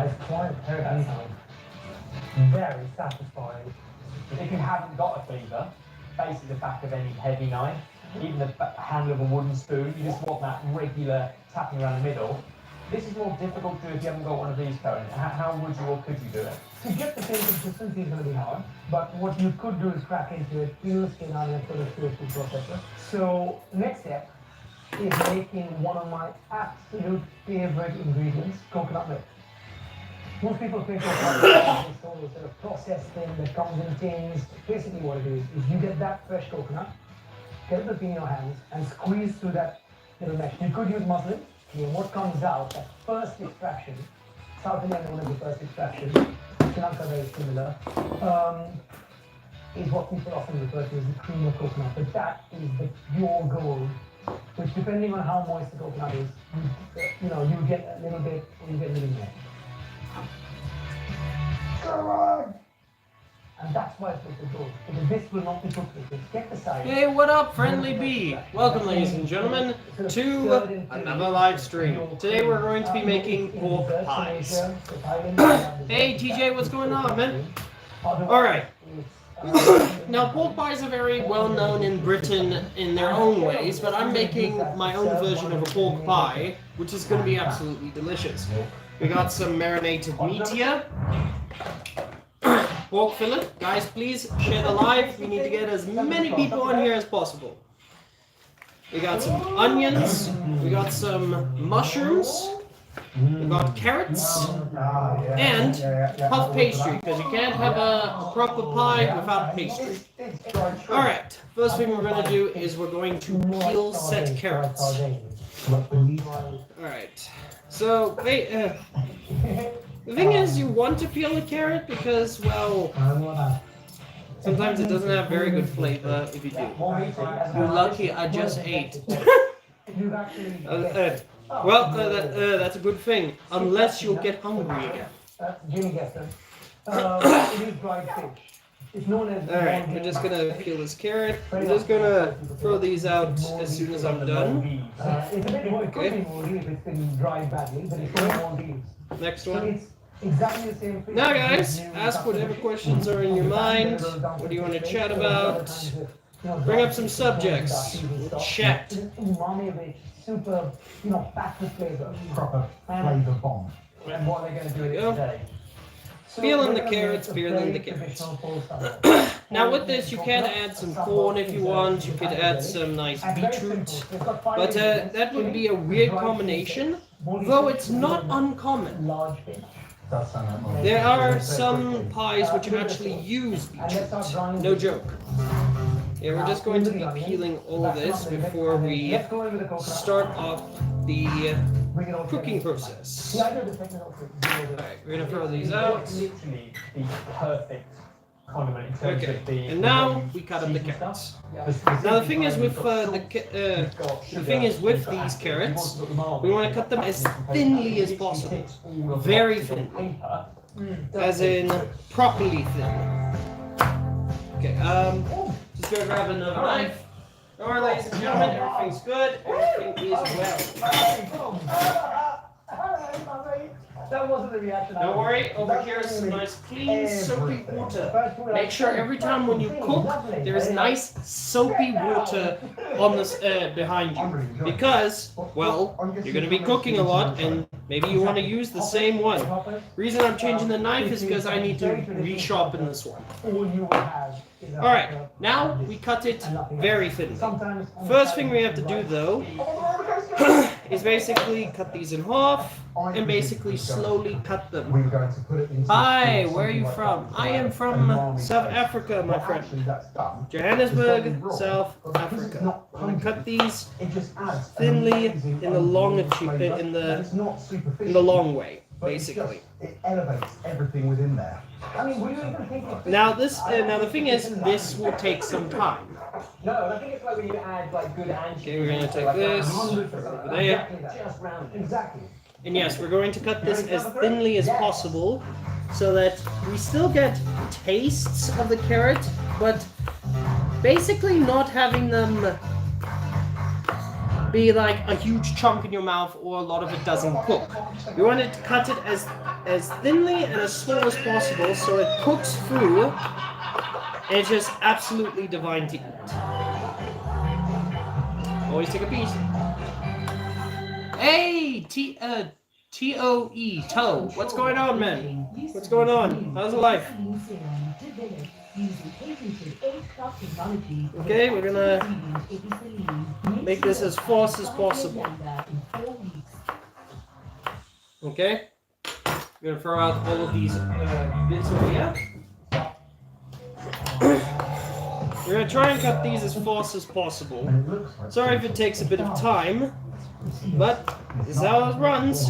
it's quite heavy. Very satisfying. If you haven't got a cleaver, basically the back of any heavy knife, even the handle of a wooden spoon, you just want that regular tapping around the middle. This is more difficult to do if you haven't got one of these, Cohen. How would you or could you do it? To get the same consistency is going to be hard, but what you could do is crack into it, peel the skin out and put it through a food processor. So next step is making one of my absolute favorite ingredients, coconut milk. Most people think coconut milk is this whole sort of processed thing that comes in tins. Basically what it is you get that fresh coconut, get it between your hands and squeeze through that little mesh. You could use muslin. What comes out, that first extraction, South India known as the first extraction, Sri Lanka very similar, is what people often refer to as the cream of coconut. But that is the pure gold, which depending on how moist the coconut is, you get a little bit or you get a little more. And that's why it's with the gold, because this will not be cooked with it. Get the side. Hey, what up, Friendly Bee? Welcome, ladies and gentlemen, to another live stream. Today we're going to be making pork pies. Hey, TJ, what's going on, man? Alright. Now, pork pies are very well known in Britain in their own ways, but I'm making my own version of a pork pie, which is going to be absolutely delicious. We got some marinated meat here. Pork fillet. Guys, please share the live. We need to get as many people on here as possible. We got some onions. We got some mushrooms. We got carrots. And puff pastry, because you can't have a proper pie without pastry. Alright, first thing we're going to do is we're going to peel set carrots. Alright, so, wait, the thing is, you want to peel a carrot because, well, sometimes it doesn't have very good flavor if you do. You're lucky I just ate. That's a good thing, unless you'll get hungry again. Jimmy Geston. It is dried fish. It's known as. Alright, we're just gonna peel this carrot. I'm just gonna throw these out as soon as I'm done. It's a bit more, it could be moldy if it's been dried badly, but it's not more leaves. Next So one. it's exactly the same thing. Now guys, ask whatever questions are in your mind. What do you want to chat about? Bring up some subjects. We'll chat. Umami rich, super, packed with flavor. Proper flavour bomb. And what are they going to do with it Go. today? Peeling the carrots, peeling the carrots. Now with this, you can add some corn if you want. You could add some nice beetroot. But that would be a weird combination, though it's not uncommon. Large fish. Does sound like more. There are some pies which actually use beetroot. No joke. Yeah, we're just going to be peeling all of this before we start off the cooking process. Alright, we're gonna throw these out. Literally the perfect condiment in terms Okay, of the. and now we cut up the carrots. Now the thing is with these carrots, we want to cut them as thinly as possible, very thinly, as in properly thin. Okay, just gonna grab another knife. Alright, ladies and gentlemen, everything's good. Everything is well. That wasn't the reaction. Don't worry, over here is some nice clean soapy water. Make sure every time when you cook, there is nice soapy water on this behind you. Because, well, you're going to be cooking a lot and maybe you want to use the same one. Reason I'm changing the knife is because I need to resharpen this one. Alright, now we cut it very thinly. First thing we have to do though is basically cut these in half and basically slowly cut them. We're going to put it into. Hi, where are you from? I am from South Africa, my friend. Johannesburg, South Africa. I'm gonna cut these thinly in the long way, basically. It elevates everything within there. Now the thing is, this will take some time. No, I think it's like when you add like good anchovies. Okay, we're gonna take this over there. Exactly. And yes, we're going to cut this as thinly as possible so that we still get tastes of the carrot, but basically not having them be like a huge chunk in your mouth, or a lot of it doesn't cook. You want to cut it as thinly and as small as possible, so it cooks through, and it's just absolutely divine to eat. Always take a piece. Hey, T-O-E, Toe. What's going on, man? What's going on? How's life? Okay, we're gonna make this as fast as possible. Okay? We're gonna throw out all of these bits over here. We're gonna try and cut these as fast as possible. Sorry if it takes a bit of time, but this is how it runs.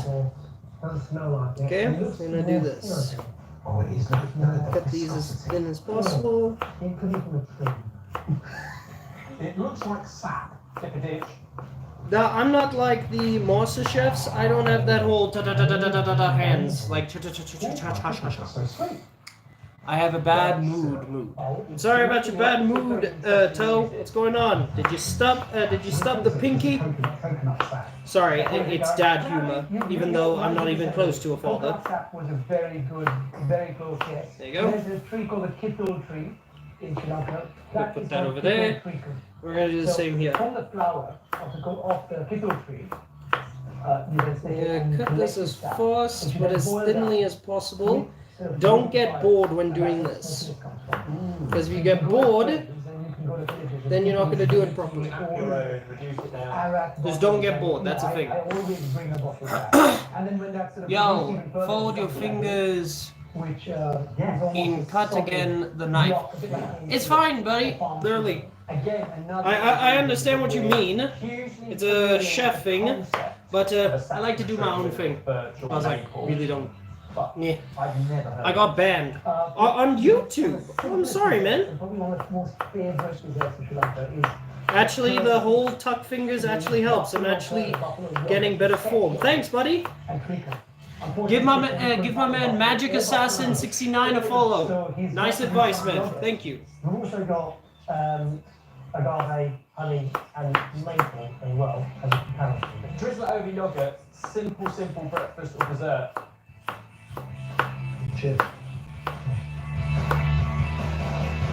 Okay, we're gonna do this. Cut these as thin as possible. It looks like sap. Tip a ditch. Now, I'm not like the master chefs. I don't have that whole ta-ta-ta-ta-ta-ta hands. Like cha-cha-cha-cha-cha-cha-cha. So sweet. I have a bad mood. I'm sorry about your bad mood, Toe. What's going on? Did you stub the pinky? Sorry, it's dad humor, even though I'm not even close to a father. That was a very close yes. There you go. There's a tree called the Kittul tree in Sri Lanka. We'll put is that called over there. Kittul tree. We're gonna do the same here. From the flower of the Kittul tree, you can say. Cut this as fast but as thinly as possible. Don't get bored when doing this, because if you get bored, then you're not going to do it properly. Just don't get bored, that's the thing. Yo, fold your fingers in cut again the knife. It's fine, buddy, literally. I understand what you mean. It's a chef thing, but I like to do my own thing. I was like, really don't. Yeah. I got banned on YouTube. Oh, I'm sorry, man. Actually, the whole tuck fingers actually helps. I'm actually getting better form. Thanks, buddy. Give my man Magic Assassin 69 a follow. Nice advice, man. Thank you. We've also got agave, honey, and maple as well as a companion. Drizzle it over yogurt. Simple breakfast or dessert.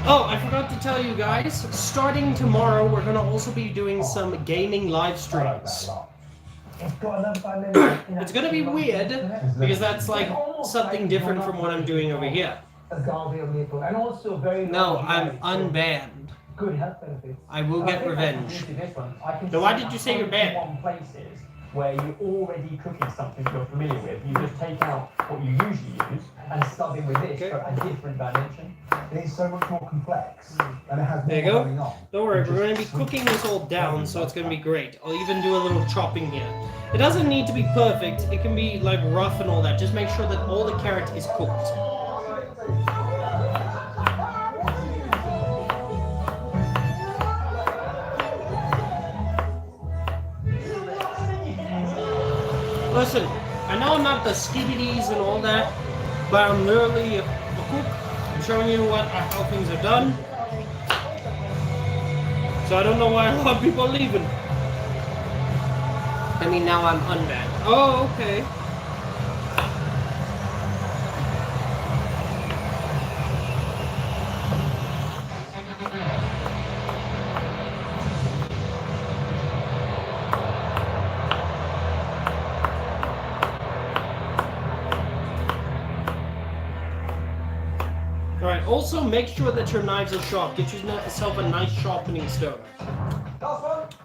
Oh, I forgot to tell you guys, starting tomorrow, we're going to also be doing some gaming live streams. It's going to be weird, because that's like something different from what I'm doing over here. No, I'm unbanned. Good health benefits. I will get revenge. Now, why did you say you're banned? Where you're already cooking something you're familiar with, you just take out what you usually use and sub in with this for a different dimension. It's so much more complex, and it has There you more go. going on. Don't worry, we're going to be cooking this all down, so it's going to be great. I'll even do a little chopping here. It doesn't need to be perfect. It can be like rough and all that. Just make sure that all the carrot is cooked. Listen, I know I'm not the skibbities and all that, but I'm literally a cook. I'm showing you how things are done. So I don't know why a lot of people are leaving. I mean, now I'm unbanned. Oh, okay. Alright, also make sure that your knives are sharp. Get yourself a nice sharpening stone.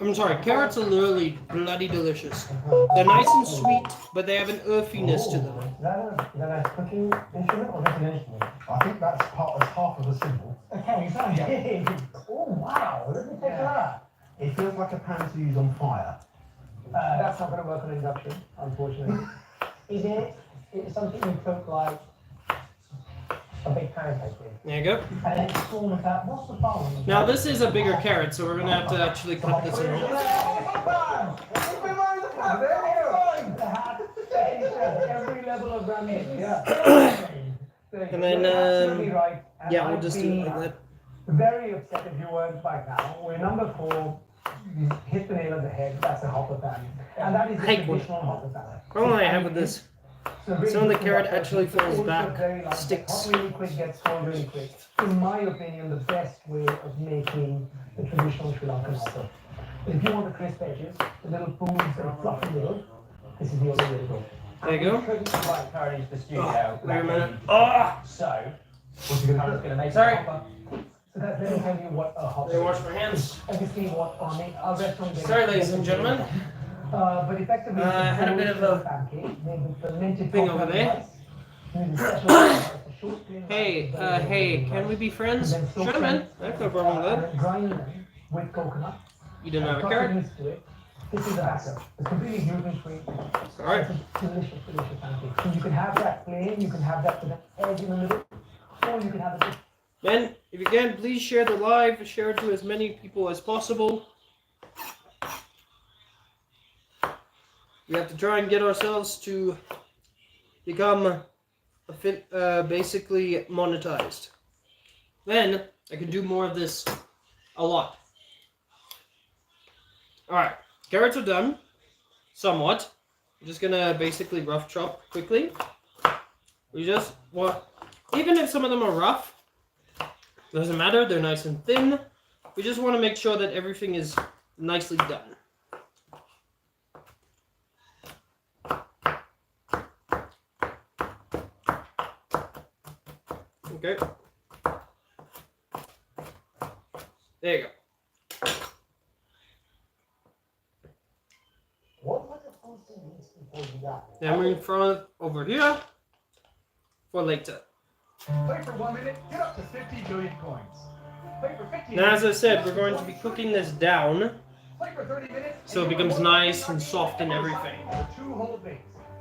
I'm sorry, carrots are literally bloody delicious. They're nice and sweet, but they have an earthiness to them. Is that a cooking instrument or just an instrument? I think that's half of the symbol. Okay, so oh wow, let me take that. It feels like a pan to use on fire. That's not going to work on induction, unfortunately. Is it something you cook like a big pancake with? There you go. And then form that. What's the bone? Now this is a bigger carrot, so we're gonna have to actually cut this in half. Every level of ramen, yeah. And then, yeah, we'll just do it like that. Very upset if you weren't back now. We're number 4. you hit the nail on the head. That's a hopper pan, and that is the Hate one. traditional hopper pan. Problem I have with this, So really some of the good carrot hopper, actually it's falls also back, very light, sticks. hot really quick, gets cold really quick. In my opinion, the best way of making the traditional Sri Lankan hopper. If you want the crisp edges, the little foods and fluffy middle, this is the only way to go. There you go. We couldn't quite carry into the studio. Wait a minute. So, What's he I'm gonna just going to make Sorry. a hopper. So guys, let me tell you what a hopper Let me is. wash my hands. Obviously, what on it, I'll rest on Sorry, ladies and gentlemen. But effectively, I had a bit of a pancake made with fermented thing coconut over there. rice, using special rice, a short grain Hey, rice, hey, can we be friends? and then soak Sure, man. them, That's no problem with and that. then grind them with coconut. You didn't have a cut carrot? yeast to it. This is a batter. It's completely gluten-free. Alright. It's a delicious, delicious pancake. So you can have that plain, you can have that with an egg in the middle, or you can have it with Men, if you can, please share the live, share it to as many people as possible. We have to try and get ourselves to become basically monetized. Then I can do more of this a lot. Alright, carrots are done. Somewhat. I'm just gonna basically rough chop quickly. We just want, even if some of them are rough, doesn't matter, they're nice and thin. We just want to make sure that everything is nicely done. Okay. There you go. what was the first thing you used before you got? Then we're in front over here for later. Play for 1 minute, get up to 50 billion coins. Play for 15 Now, as I minutes, said, get we're up going to to be 1 cooking this down, Play for 30 minutes, so it and you becomes will nice win and soft and everything. for 2 whole days.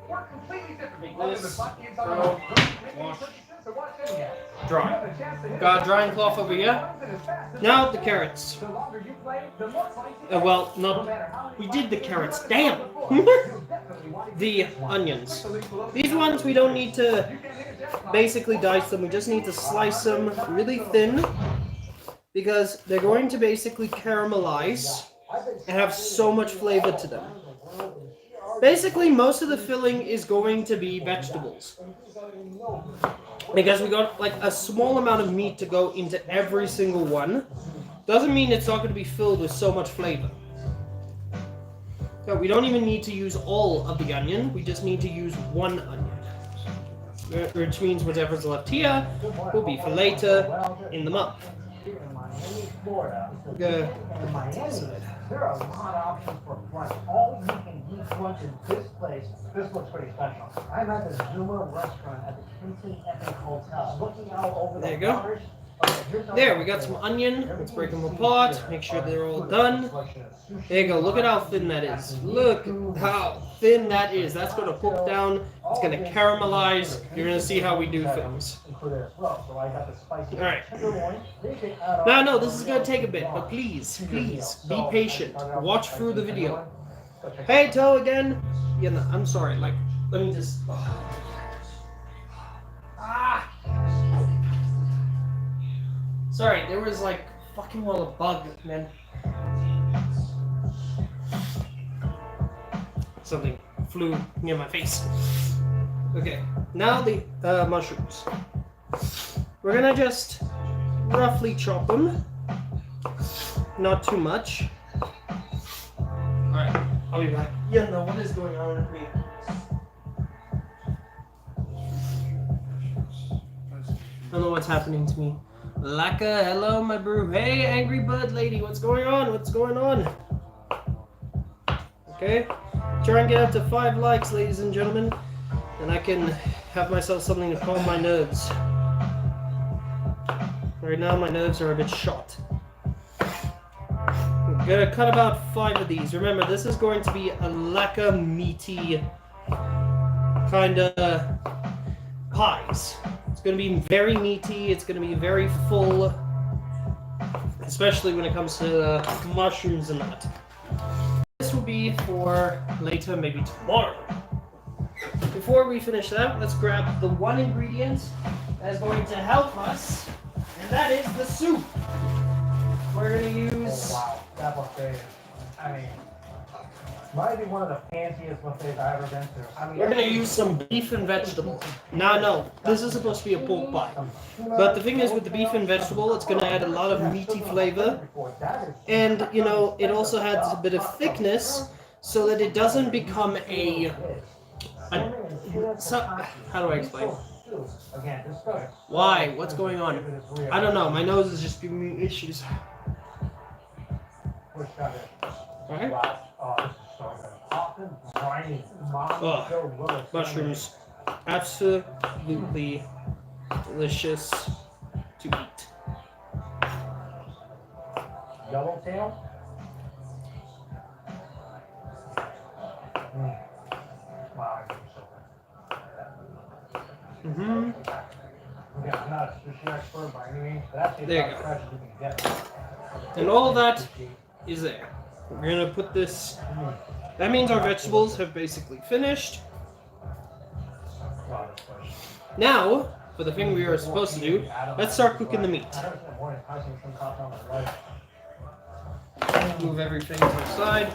We're completely different. Make Other this, than flat games throw, on the road, wash, purchases, or watch any ads. You dry. have the chance to hit Got a a drying cloth over here. and as fast as Now you the can. carrots. The longer you play, the more points you get. Well, No not. matter how many We did the games carrots. you've Damn. done before, you'll definitely want to The get this one. onions. Click the link below. These ones we don't need to You can hit a jackpot. basically dice them. We just need to slice them really thin because they're going to basically caramelize and have so much flavor to them. Basically, most of the filling is going to be vegetables because we got like a small amount of meat to go into every single one. Doesn't mean it's not going to be filled with so much flavor. So we don't even need to use all of the onion. We just need to use one onion, which means whatever's left here will be for later in the month. Here in Miami, Florida. Okay. In Miami, there are a lot of options for brunch. All you can eat brunch in this place. This looks pretty special. I'm at the Zuma restaurant at the Kimpton Epic Hotel. Looking out over There the you go. waters. Okay, here's how There, we got some onion. Let's break them apart. Make sure they're all done. There you go. Look at how thin that is. Look how thin that is. That's going to cook down. It's going to caramelize. You're going to see how we do things. included as well. So I got the spicy Alright. tenderloin. They can add No, on no, this is going to take a bit. But please, be patient. Watch through the video. Hey, Toe again. Yeah, no, I'm sorry. Like, let me just... Ah! Sorry, there was like fucking well a bug, man. Something flew near my face. Okay, now the mushrooms. We're gonna just roughly chop them. Not too much. Alright, I'll be back. Yeah, no, what is going on with me? I don't know what's happening to me. Laka, hello, my brew. Hey, Angry Bud Lady, what's going on? What's going on? Okay, try and get up to 5 likes, ladies and gentlemen, and I can have myself something to calm my nerves. Right now, my nerves are a bit shot. I'm gonna cut about 5 of these. Remember, this is going to be a laka meaty kind of pies. It's going to be very meaty, it's going to be very full, especially when it comes to mushrooms and that. This will be for later, maybe tomorrow. Before we finish that, let's grab the one ingredient that is going to help us, and that is the soup. We're going to use Oh, wow, that looks great. I mean, might be one of the fanciest buffets I've ever been to. I mean, We're gonna use some beef and vegetable. Now, no, this is supposed to be a pork pie. But the thing is, with the beef and vegetable, it's gonna add a lot of meaty flavor. And, you know, it also adds a bit of thickness so that it doesn't become how do I explain? Why? What's going on? I don't know. My nose is just giving me issues. Alright? Oh, mushrooms. Absolutely delicious to eat. Yellowtail? Wow, I think so good. Mm-hmm. Yeah, I'm not a sushi expert by any means, but actually There it's you about as fresh as you can get. And all that is there. We're gonna put this. That means our vegetables have basically finished. Wow, that's fresh. Now, for the thing we are supposed to do, let's start cooking the meat. Move everything to the side.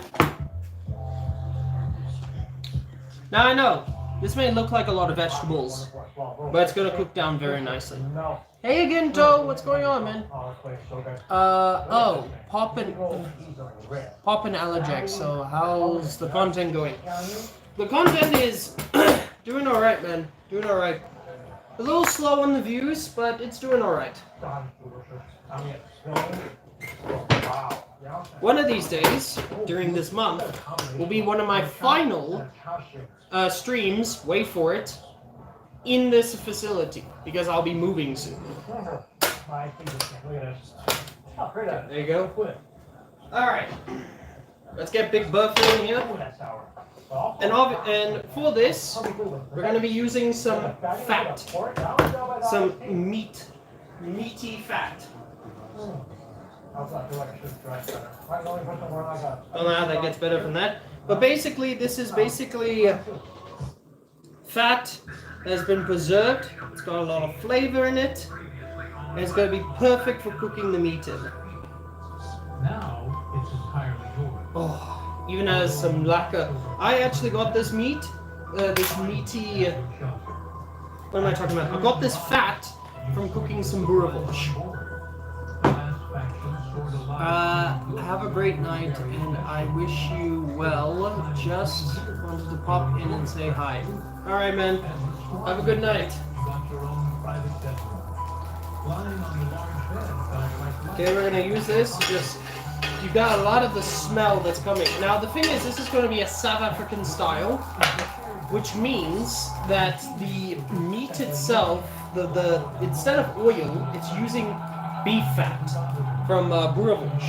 Now I know, this may look like a lot of vegetables, but it's gonna cook down very nicely. Hey again, Joe, what's going on, man? Pop and Allergex, so how's the content going? The content is doing alright, man. Doing alright. A little slow on the views, but it's doing alright. One of these days, during this month, will be one of my final streams, wait for it, in this facility, because I'll be moving soon. There you go. Alright, let's get Big Buff in here. And for this, we're going to be using some fat, some meaty fat. Don't know how that gets better from that. But basically, this is basically fat that has been preserved. It's got a lot of flavor in it. And it's going to be perfect for cooking the meat in. Now it's entirely yours. Oh, even has some lacquer. I actually got this meat, this meaty. What am I talking about? I got this fat from cooking some boerewors. Have a great night, and I wish you well. Just wanted to pop in and say hi. Alright, man. Have a good night. Okay, we're gonna use this. Just, you got a lot of the smell that's coming. Now, the thing is, this is going to be a South African style, which means that the meat itself, the instead of oil, it's using beef fat from boerewors.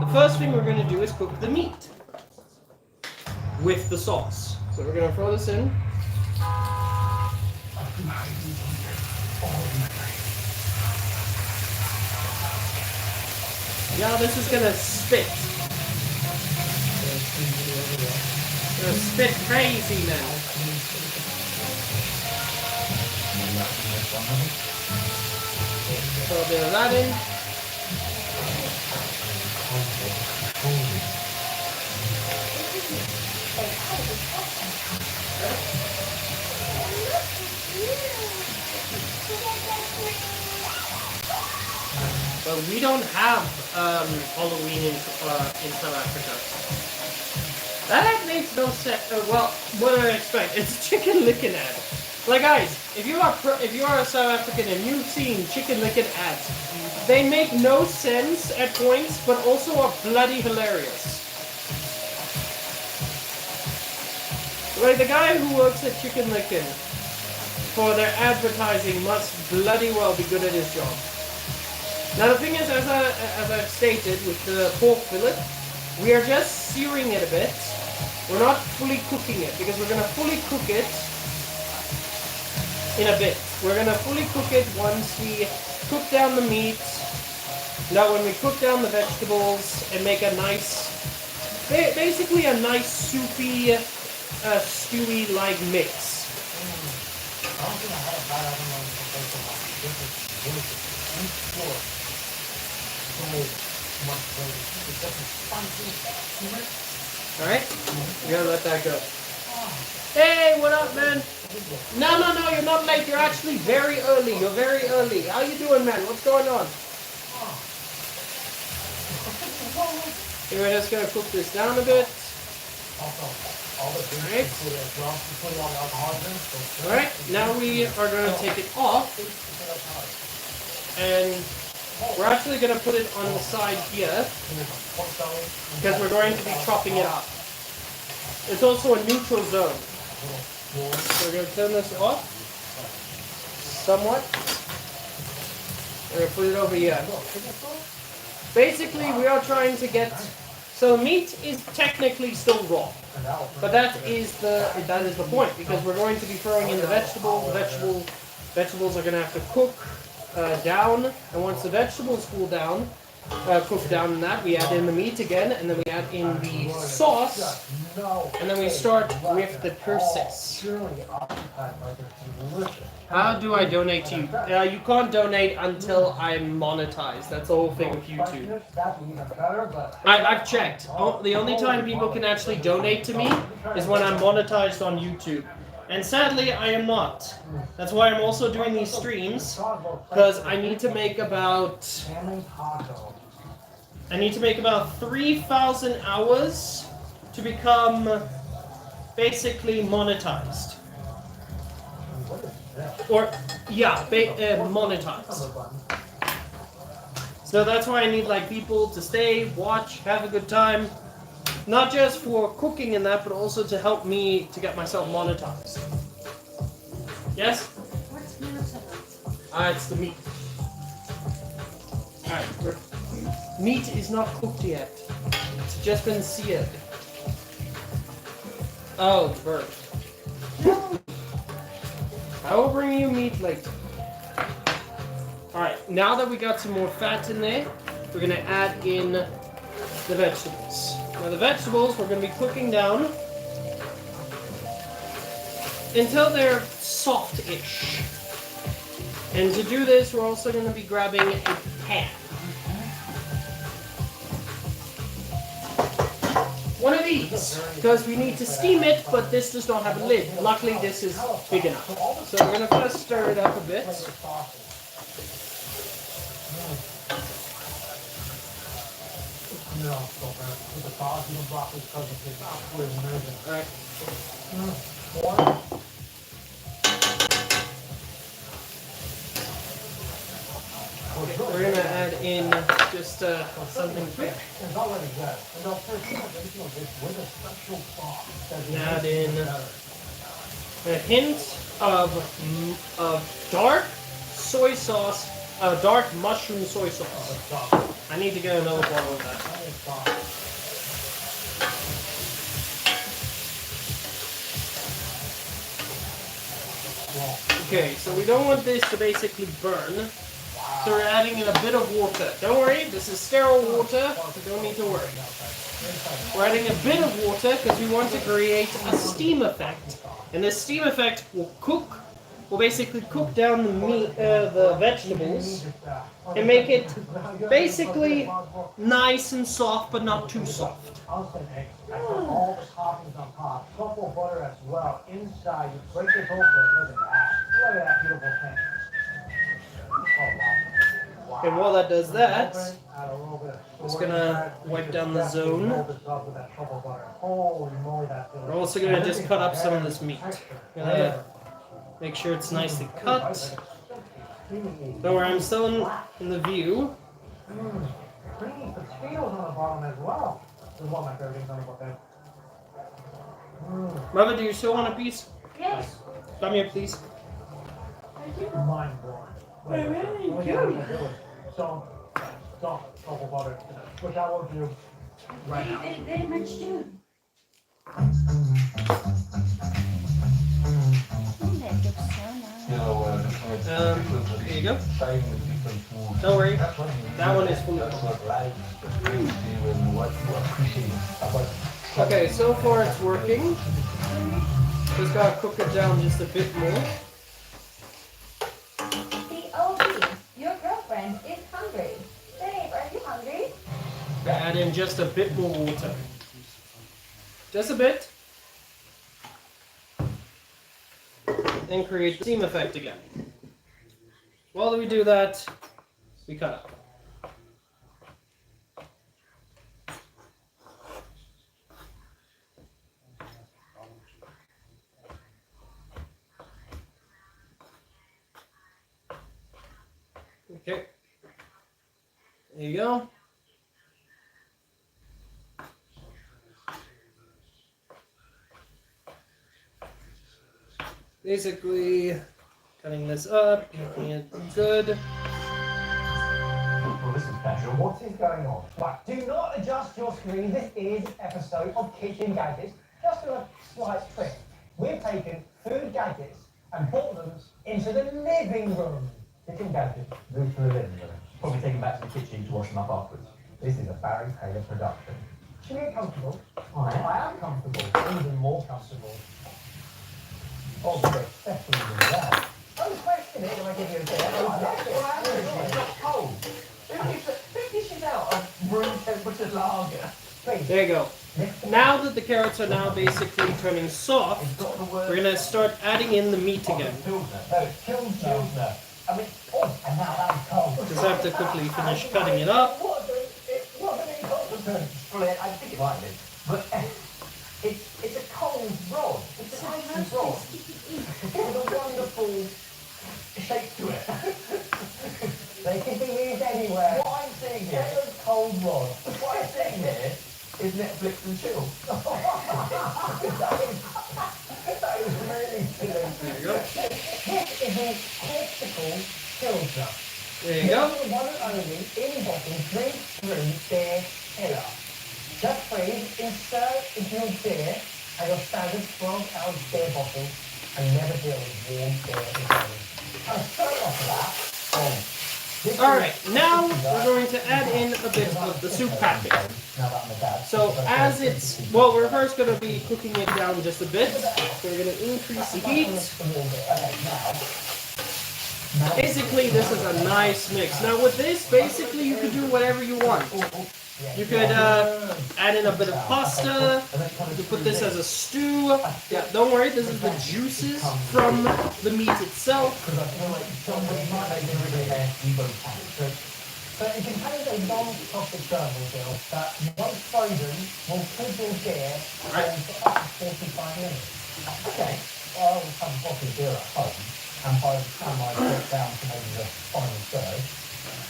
The first thing we're going to do is cook the meat with the sauce. So we're going to throw this in. Yeah, this is going to spit. It's going to spit crazy now. Throw a bit of that in. But we don't have Halloween in South Africa. That makes no sense. Well, what do I expect? It's Chicken Licken ad. Like guys, if you are a South African and you've seen Chicken Licken ads, they make no sense at points, but also are bloody hilarious. Like the guy who works at Chicken Licken for their advertising must bloody well be good at his job. Now the thing is, as I've stated with the pork fillet, we are just searing it a bit. We're not fully cooking it because we're gonna fully cook it in a bit. We're gonna fully cook it once we cook down the meat. Now when we cook down the vegetables and make a nice, basically a nice soupy, stewy-like mix. Alright? You gotta let that go. Hey, what up, man? No, you're not late. You're actually very early. You're very early. How you doing, man? What's going on? Okay, we're just gonna cook this down a bit. Alright, now we are gonna take it off. And we're actually gonna put it on the side here. Because we're going to be chopping it up. It's also a neutral zone. So we're going to turn this off. Somewhat. We're going to put it over here. Basically, we are trying to get... So meat is technically still raw. But that is the point. Because we're going to be throwing in the vegetables. The vegetables are going to have to cook down. And once the vegetables cool down, cook down in that, we add in the meat again, and then we add in the sauce, and then we start with the process. How do I donate to you? You can't donate until I'm monetized. That's the whole thing with YouTube. I've checked. The only time people can actually donate to me is when I'm monetized on YouTube. And sadly, I am not. That's why I'm also doing these streams, because I need to make about 3,000 hours to become basically monetized. Or, yeah, monetized. So that's why I need like people to stay, watch, have a good time. Not just for cooking and that, but also to help me to get myself monetized. Yes? What's monetized? It's the meat. Alright, meat is not cooked yet. It's just been seared. Oh, burnt. I will bring you meat later. Alright, now that we got some more fat in there, we're going to add in the vegetables. Now the vegetables we're going to be cooking down until they're soft-ish. And to do this, we're also going to be grabbing a pan. One of these, because we need to steam it, but this does not have a lid. Luckily, this is big enough. So we're going to first stir it up a bit. Alright. We're going to add in just something quick. Add in a hint of dark soy sauce, dark mushroom soy sauce. I need to get another bottle of that. Okay, so we don't want this to basically burn. So we're adding in a bit of water. Don't worry, this is sterile water. You don't need to worry. We're adding a bit of water because we want to create a steam effect. And this steam effect will basically cook down the meat, the vegetables, and make it basically nice and soft, but not too soft. All the toppings on top, truffle butter as well. Inside, you break this open. Look at that beautiful thing. And while that does that, just gonna wipe down the zone. We're also gonna just cut up some of this meat. Gonna make sure it's nicely cut. Don't worry, I'm still in the view. Creamy potatoes on the bottom as well. This is one of my favorite things on the buffet. Mother, do you still want a piece? Yes. Come here, please. Mind blowing. Truffle butter, which I will do right now. Very much too. That looks so nice. Here you go. Don't worry, that one is full of. Okay, so far it's working. Just gotta cook it down just a bit more. The OB, your girlfriend, is hungry. Babe, are you hungry? Add in just a bit more water. Just a bit. And create the steam effect again. While we do that, we cut up. Okay. There you go. Basically, cutting this up, making it good. Well, this is casual. What is going on? Right, do not adjust your screen. This is an episode of Kitchen Gadgets. Just a slight trick. We've taken food gadgets and brought them into the living room. Kitchen Gadgets, move to the living room. Probably take them back to the kitchen to wash them up afterwards. This is a Barry Taylor production. Should you get comfortable? I am. I am comfortable, even more comfortable. Oh, you're especially well. Don't question it when I give you a bit. I like it. It's not cold. Who dishes out a room temperature lager? Please. There you go. Now that the carrots are now basically turning soft, we're gonna start adding in the meat again. Pilsner. No, it's Pilsner. I mean, oh, and now that's cold. Just have to quickly finish cutting it up. Split. I think it might be. But it's a cold rod. It's a nice rod. With a wonderful shape to it. They can be used anywhere. What I'm seeing here, Get those cold rods. what I'm seeing here is Netflix and chill. That is really silly. There you go. This is a critical filter. There you go. This is one and only in-bottle drink-through beer killer. Just freeze, insert into your beer and your standard 12-ounce beer bottle and never deal with warm beer again. And straight off of that, boom. Alright, now we're going to add in a bit of the soup packet. So as it's, well, we're first going to be cooking it down just a bit. So we're going to increase the heat. Basically, this is a nice mix. Now with this, basically you can do whatever you want. You could add in a bit of pasta. You could put this as a stew. Yeah, don't worry, this is the juices from the meat itself. So it contains a non-toxic kernel meal that, once frozen, will keep your beer for up to 45 minutes. Okay, I always have a bottle of beer at home, and by the time I get down to maybe the final third,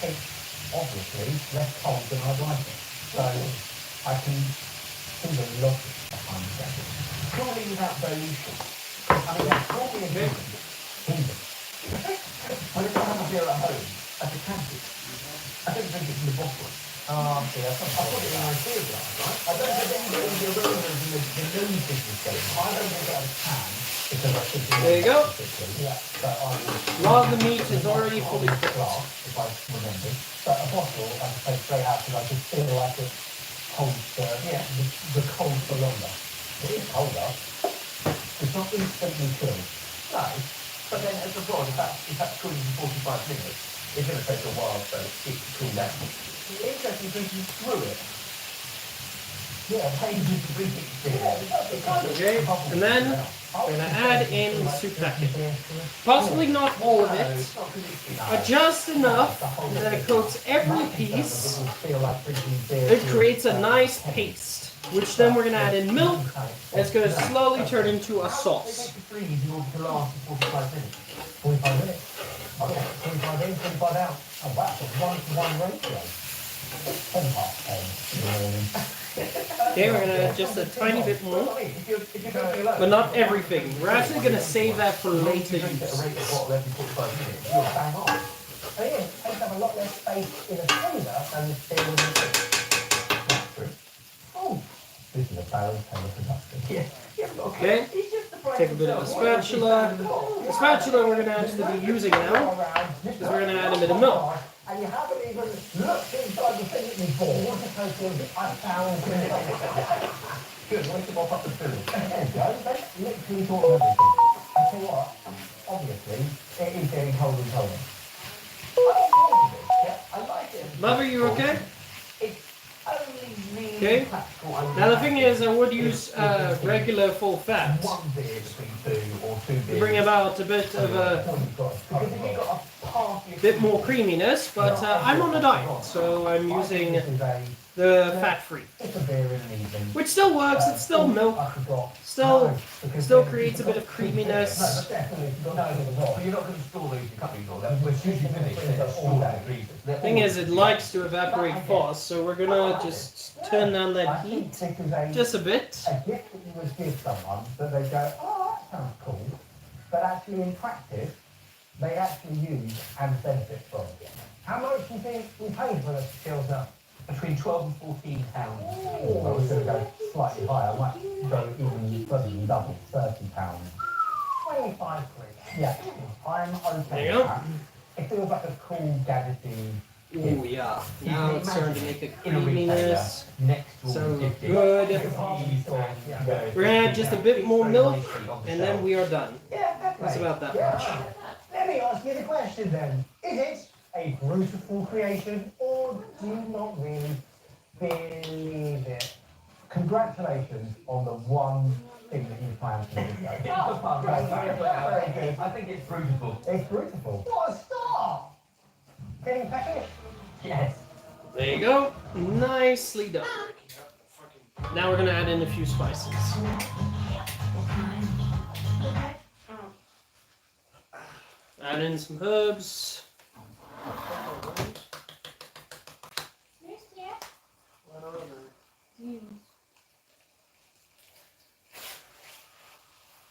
it's obviously less cold than I'd like it. So I can see the logic behind that. Surely without dilution. I mean, that's probably a good thing. When if I have a beer at home, I can catch it. I don't drink it from the bottle. Oh, see, that's I put it in my beer glass, right? I don't think anybody in the aromas and the news business going. I don't drink it out of a can because I think There you go. Yeah, but I would. A lot of the meat is already fully cooked. If I remember. But a bottle, I could take straight out because I could feel like it holds the cold for longer. It is colder. It's not instantly chilled. No, but then as a rod, if that's cooling for 45 minutes, it's going to take a while for it to cool down. Interesting because you screw it. Yeah, Changes the breathing experience. Okay, and then we're going to add in the soup packet. Possibly not all of it, but just enough that it coats every piece. It creates a nice paste, which then we're going to add in milk, and it's going to slowly turn into a sauce. Freeze in order to last for 45 minutes. 45 minutes. Okay, 45 in, 45 out. Oh wow, it's a 1-to-1 ratio. 10 past 10 in the morning. Okay, we're going to add just a tiny bit more, If you're going to be alone, but not everything. We're actually going to save that for later you drink at a use. rate of bottle every 45 minutes, you're bang on. Oh yeah, it takes up a lot less space in a cylinder than the steel in the That's true. Oh, this is a Barry Taylor production. Yeah, Okay, It's just the price take a bit of a spatula. The spatula we're going to actually be using now, because we're going to add a bit of milk. And you haven't even looked inside the thing that you bought. Water coating, I found it. Good, I want to mop up the food. There you go, they literally thought of everything. I tell you what, obviously, it is getting colder and colder. I like it. Yeah, I like it. Love, are you okay? It's only Okay. Now the thing is, I would use regular full fat One beer between two or two to beers. bring about a bit of a Because if you've got a party of bit more creaminess, but I'm on a diet, so I'm using the fat-free, It's a beer in an evening. which still works. It's still milk, still creates a bit of creaminess. But you're not going to store these in cuppies or that. We're usually finished. They're stored out of freezers. Thing is, it likes to evaporate fast, so we're gonna just turn down that heat just a bit. A gift that you would give someone that they go, oh, that sounds cool, but actually in practice, they actually use and benefit from. How much do you think we paid for this Pilsner? Between 12 and 14 pounds. I was going to go slightly higher. I might go even double, 30 pounds. 25 quid. Yeah, I'm okay There you with go. that. It feels like a cool, gadgety. Oh yeah, now it's starting to make a In a retailer, creaminess. next to So gifting. good. You can go We're gonna add just a bit more milk, on the and then shelf. we are done. Yeah, That's definitely. about that Yeah. much. Let me ask you the question then. Is it a beautiful creation or do you not really believe it? Congratulations on the one thing that you planned to do. Very good. I think it's fruitful. It's beautiful. What a start! Getting peppered? Yes. There you go. Nicely done. Now we're gonna add in a few spices. Add in some herbs.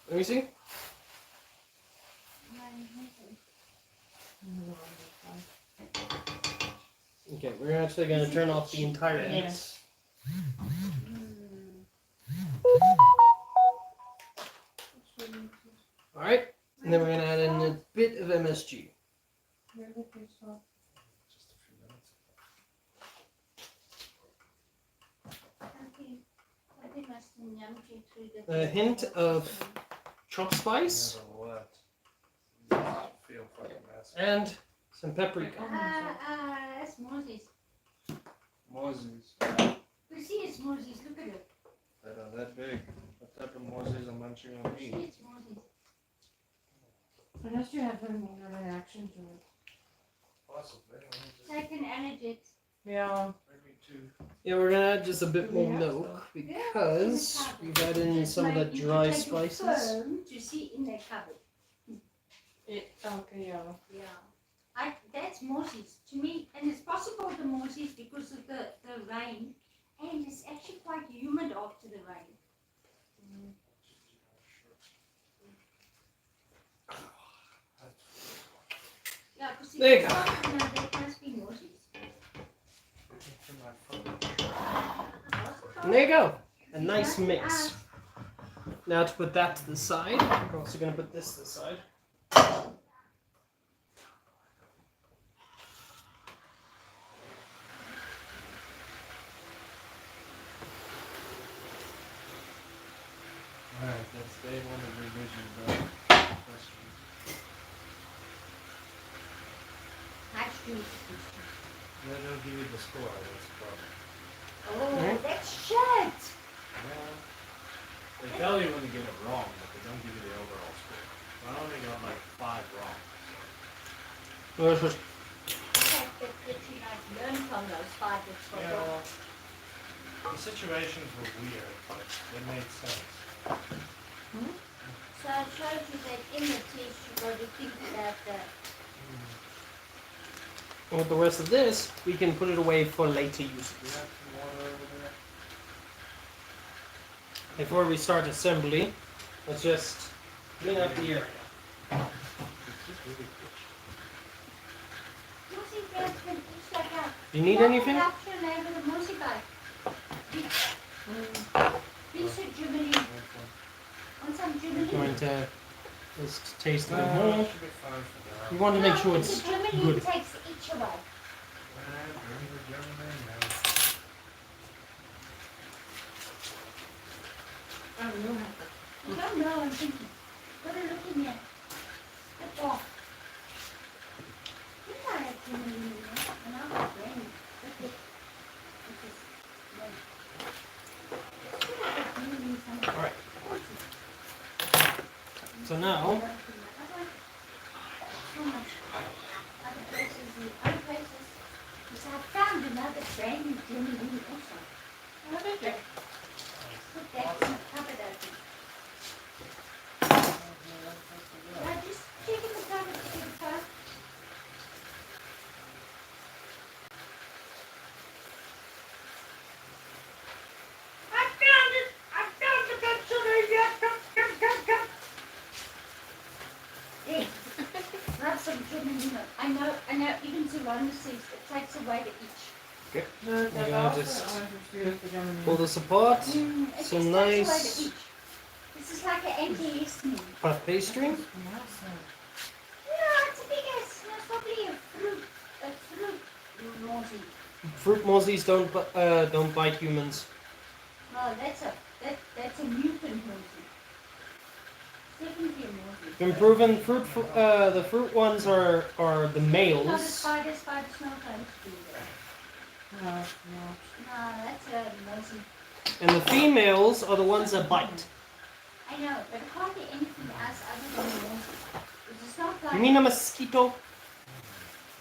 Let me see. Okay, we're actually gonna turn off the entire mix. Alright, and then we're gonna add in a bit of MSG. A hint of chop spice and some paprika. That's Moses. Moses. You see it's Moses, look at it. That are that big. What type of Moses are munching on See me? it's Moses. Unless you have a more reaction to it. Possibly. Take an allergic. Yeah. Maybe two. Yeah, we're gonna add just a bit more milk because we've added in some of the dry spices. To see in the cupboard. Okay, yeah. Yeah. That's Moses to me, and it's possible the Moses because of the rain, and it's actually quite humid after the rain. Yeah, because There you go. That must be Moses. And there you go. A nice mix. Now to put that to the side, we're also gonna put this to the side. Alright, that's day one of revision done. Nice juice. They don't give you the score, that's the problem. Oh, that's shit. Yeah. They tell you when you get it wrong, but they don't give you the overall score. I only got like 5 wrong. Well, this was- That you like learn from those five that's got wrong. The situations were weird, but they made sense. So it shows you that in the test you got to think about that. and with the rest of this, we can put it away for later use. You have some water over there? Before we start assembly, let's just clean up the area. Mosie Brand's been iets like that. Do you need anything? Production level of Mosie bij. Piece of Jubilee. Want some Jubilee? Going to just taste a bit That more. should be fine for now. You want to make sure it's The Jubilee good. takes the itch away. Bring the German man. You don't know, I'm thinking. What are you looking at? Look off. You know I have Jubilee in there, and I'm not brain. Look at this. So now, So much other places, because I found another brand new Jimmy Lee also. What is it? Put that in the cupboard open. Now just check in the cupboard, see the phone. I found it! I found the Pennsylvania! Come. Yeah. Have some Jimmy Lee. I know, even Zulanda says it takes away the itch. No, Yeah, that also just understood the German. pull this apart. It So just takes away the nice itch. This is like an antihistamine. puff pastry. No, it's a big ass. No, it's probably a fruit nausea. Fruit mozzies don't bite humans. No, that's a mutant nausea. Definitely a nausea. Been proven the fruit ones are the Not a males, spiders not going to do that. No. No, that's a nausea. and the females are the ones that bite. I know, but it can't be anything else other than nausea. It's not like... You mean a mosquito?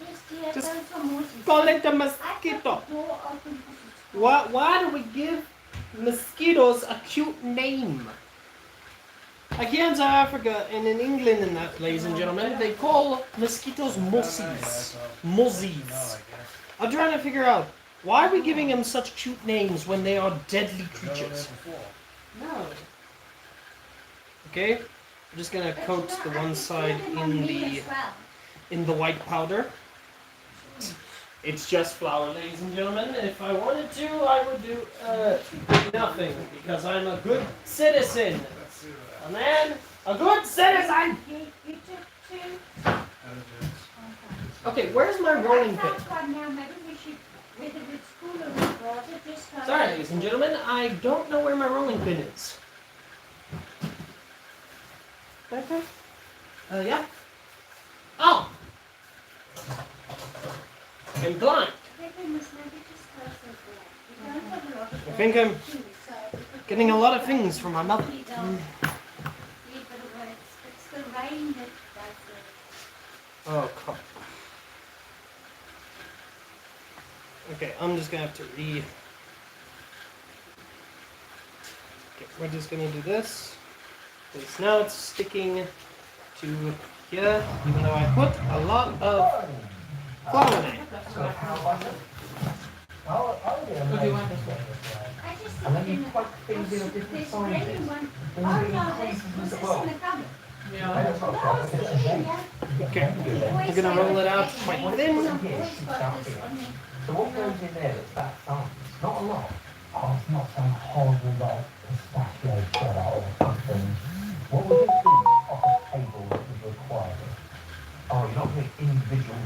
Yes, dear, just those are nauseous. Call it a I kept mosquito. the door open because it's cold. Why do we give mosquitoes a cute name? Like here in South Africa and in England and that, ladies and gentlemen, they call mosquitoes mossies. Mozzies. I'm trying to figure out, why are we giving them such cute names when they are deadly creatures? No. Okay? I'm just gonna But coat you know, the I one could side put them on in me as well. the white powder. It's just flour, ladies and gentlemen. If I wanted to, I would do nothing because I'm a good citizen. A man, a good citizen. You took two. Okay, where's my rolling I pin? found one now, maybe we should, whether it's cool or not, rather just go. Sorry, ladies and gentlemen, I don't know where my rolling pin is. Okay. Yeah. Oh! I'm blind. I think we must maybe just close that door. We don't have a lot of I think I'm doors too, so if we getting a can lot of things from my mother. probably don't leave it away. It's the rain that does it. Oh, God. Okay, I'm just gonna have to Okay, we're just gonna do this. Because now it's sticking to here, even though I put a lot of flour in it. What do you want this one? I just And then think you in plug things in a different there's sizes. raining one. Then Oh you no, can there's, increase was as this well. in the cupboard? Yeah. No, it's in here. Okay, Always we're gonna say roll it out that quite rain, thin. I've always got this on me. So what goes in there that's that size? Not a lot. Oh, it's not some horrible like pistachio cheddar or something. What would it be off a table that was required? Oh, you're not putting individual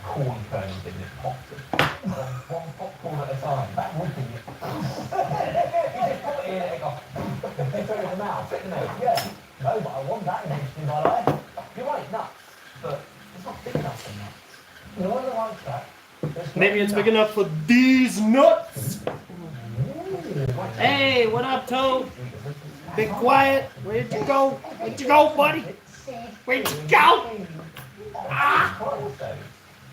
corn kernels in this pot. One popcorn at a time. That would be it. You just put it in and go, put it in the mouth, isn't it? Yeah. No, but I want that in my life. You're right, nuts. But it's not big enough for nuts. You know what I like that? Maybe it's big enough for these nuts. Hey, what up, Toad? Be quiet. Where'd you go? Where'd you go, buddy? Where'd you go? Ah!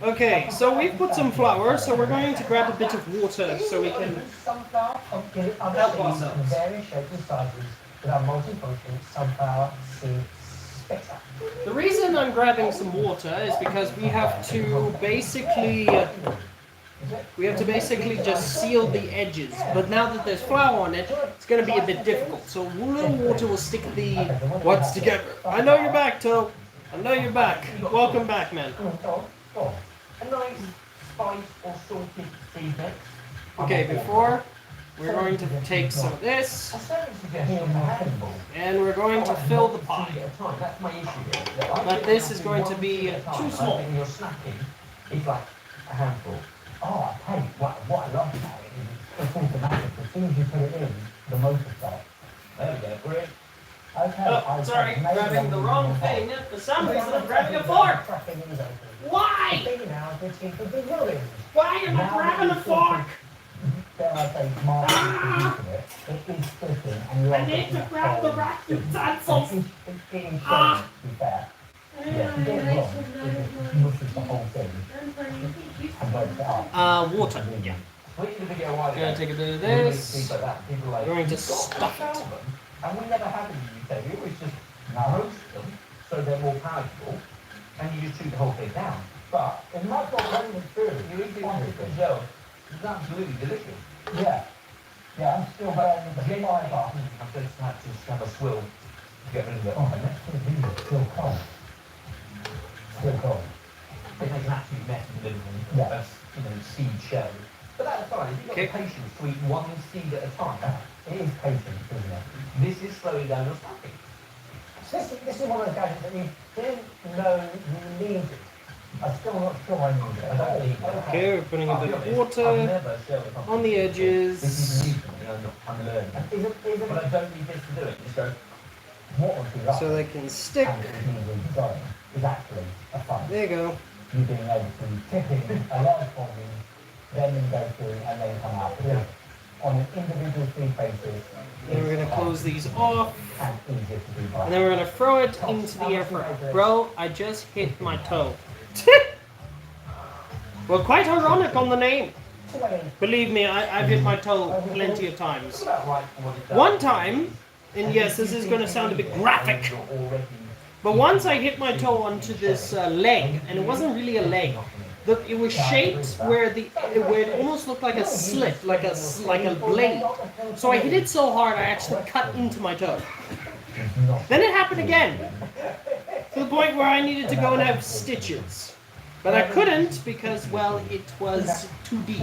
Okay, so we've put some flour, so we're going to grab a bit of water so we can help ourselves. Various shapes and sizes with our multifunction sunflower seed splitter. The reason I'm grabbing some water is because we have to basically just seal the edges. But now that there's flour on it, it's going to be a bit difficult. So a little water will stick the what's together. I know you're back, Toe. I know you're back. Welcome back, man. A nice spice or salted seed mix. Okay, before we're going to take some of this I certainly suggest using a handful. and we're going to fill the pie. That's my issue here. But this is going to be too small. When you're snacking, it's like a handful. Oh, I tell you, what I love about it is it's automatic. As soon as you put it in, the motor starts. There we go, brilliant. Okay, Oh, sorry, grabbing the wrong thing. For some reason, I'm grabbing a fork. Why? Why am I grabbing a fork? dare I say, marketing use of it, it is splitting and you are I need getting to a grab the whole- rack it is utensils. showing, to be fair. Yeah, you get it wrong, it mushes the whole thing and breaks it up. Water. Yeah. Watching the video a while ago, Gonna take a bit of we read this. things like that. People are like, Going to "You've got stuff to it." sell them." And we never have in the UK. We always just roast them so they're more palatable, and you just chew the whole thing down. But In my own experience, you eat it on the gel, it's absolutely delicious. yeah. Yeah, I'm still bearing the fibre. I've just had to have a swill to get rid of it. Oh, and that's still cold. Still cold. It makes an absolute mess of the living room. Yeah. That's, seed shell. But that's fine. If you've got Okay. the patience to eat one seed at a time, It is patience, isn't it? this is slowing down your snacking. This is one of those gadgets that you didn't know you needed. I'm still not sure I need it. I don't need it. Okay, we're putting a I'll bit be of honest, I've water never shared a on the This is edges. new to me, I'm learning. Isn't But I don't need this to do it. Just go, what would be So they can stick. and it's easily designed is actually a fun. There you go. You being able to tip in a large volume, then go through and then come out. Because on an individual feed basis, Then we're gonna close these off. and easier to do by. And then we're gonna throw it into the air fryer. Bro, I just hit my toe. Well, quite ironic on the name. Believe me, I've hit my toe plenty of times. it's about right for what it does. One time, and yes, this is gonna sound a bit graphic, You're already but once I hit my toe onto this leg, and it wasn't really a leg. It was shaped where it almost looked like a slit, like a blade. So I hit it so hard I actually cut into my toe. Then it happened again, to the point where I needed to go and have stitches. But I couldn't because, well, it was too deep.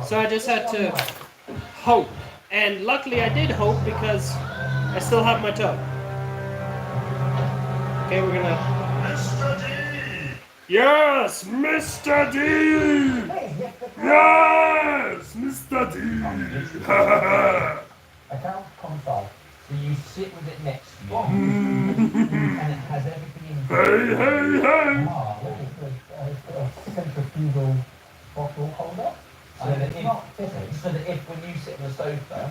So I just had to hope. And luckily I did hope because I still have my toe. Okay, we're gonna... Yes, Mr. D! Yes, Mr. D! Account console. So you sit with it next to you, and it has everything in Hey, hey, hey! Ah, look, it's a centrifugal bottle holder. So that It's if, not fitting. so that if when you sit on the sofa,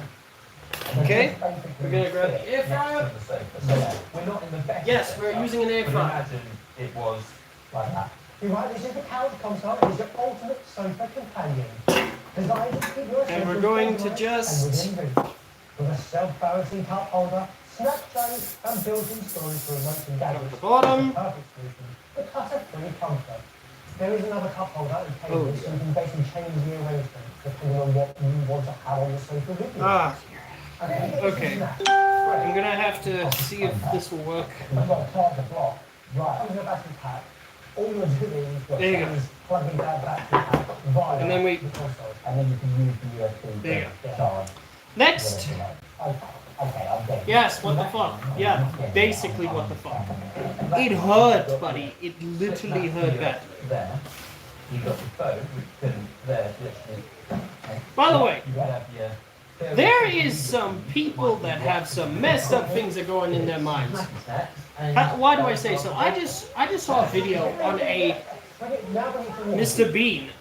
Okay, It's basically we're gonna grab the fit air next fryer. to the sofa, so we're not in the best. Yes, we're setup, using an air but fryer. imagine it was like that. You're right, this is the couch console. It is your ultimate sofa companion. Designed to keep your And we're essentials going to organized just- and within reach. With a self-balancing cup holder, snack tray, and built-in storage for remotes and At gadgets. the bottom. Perfect solution. The clutter-free comfort. There is another cup holder in Oh, cables, so you can basically change the arrangement depending on what you want to have on the sofa with you. Ah, And then you get okay. some snacks. I'm gonna have to see if this will work. You've got a charger block. Right, on your battery pack. All you're doing There you go. is plugging that battery pack via And then we- the console. And then you can use the USB There you to charge. Next! whatever you like. Okay, I'm getting Yes, what the fuck? Yeah, basically what the fuck. It hurt, buddy. It literally hurt bad. there. You got your phone, which can there literally. By the way, You could have your. there is some people that have some messed up things that go on in their minds. Why do I say so? I just saw a video on a Mr. Bean.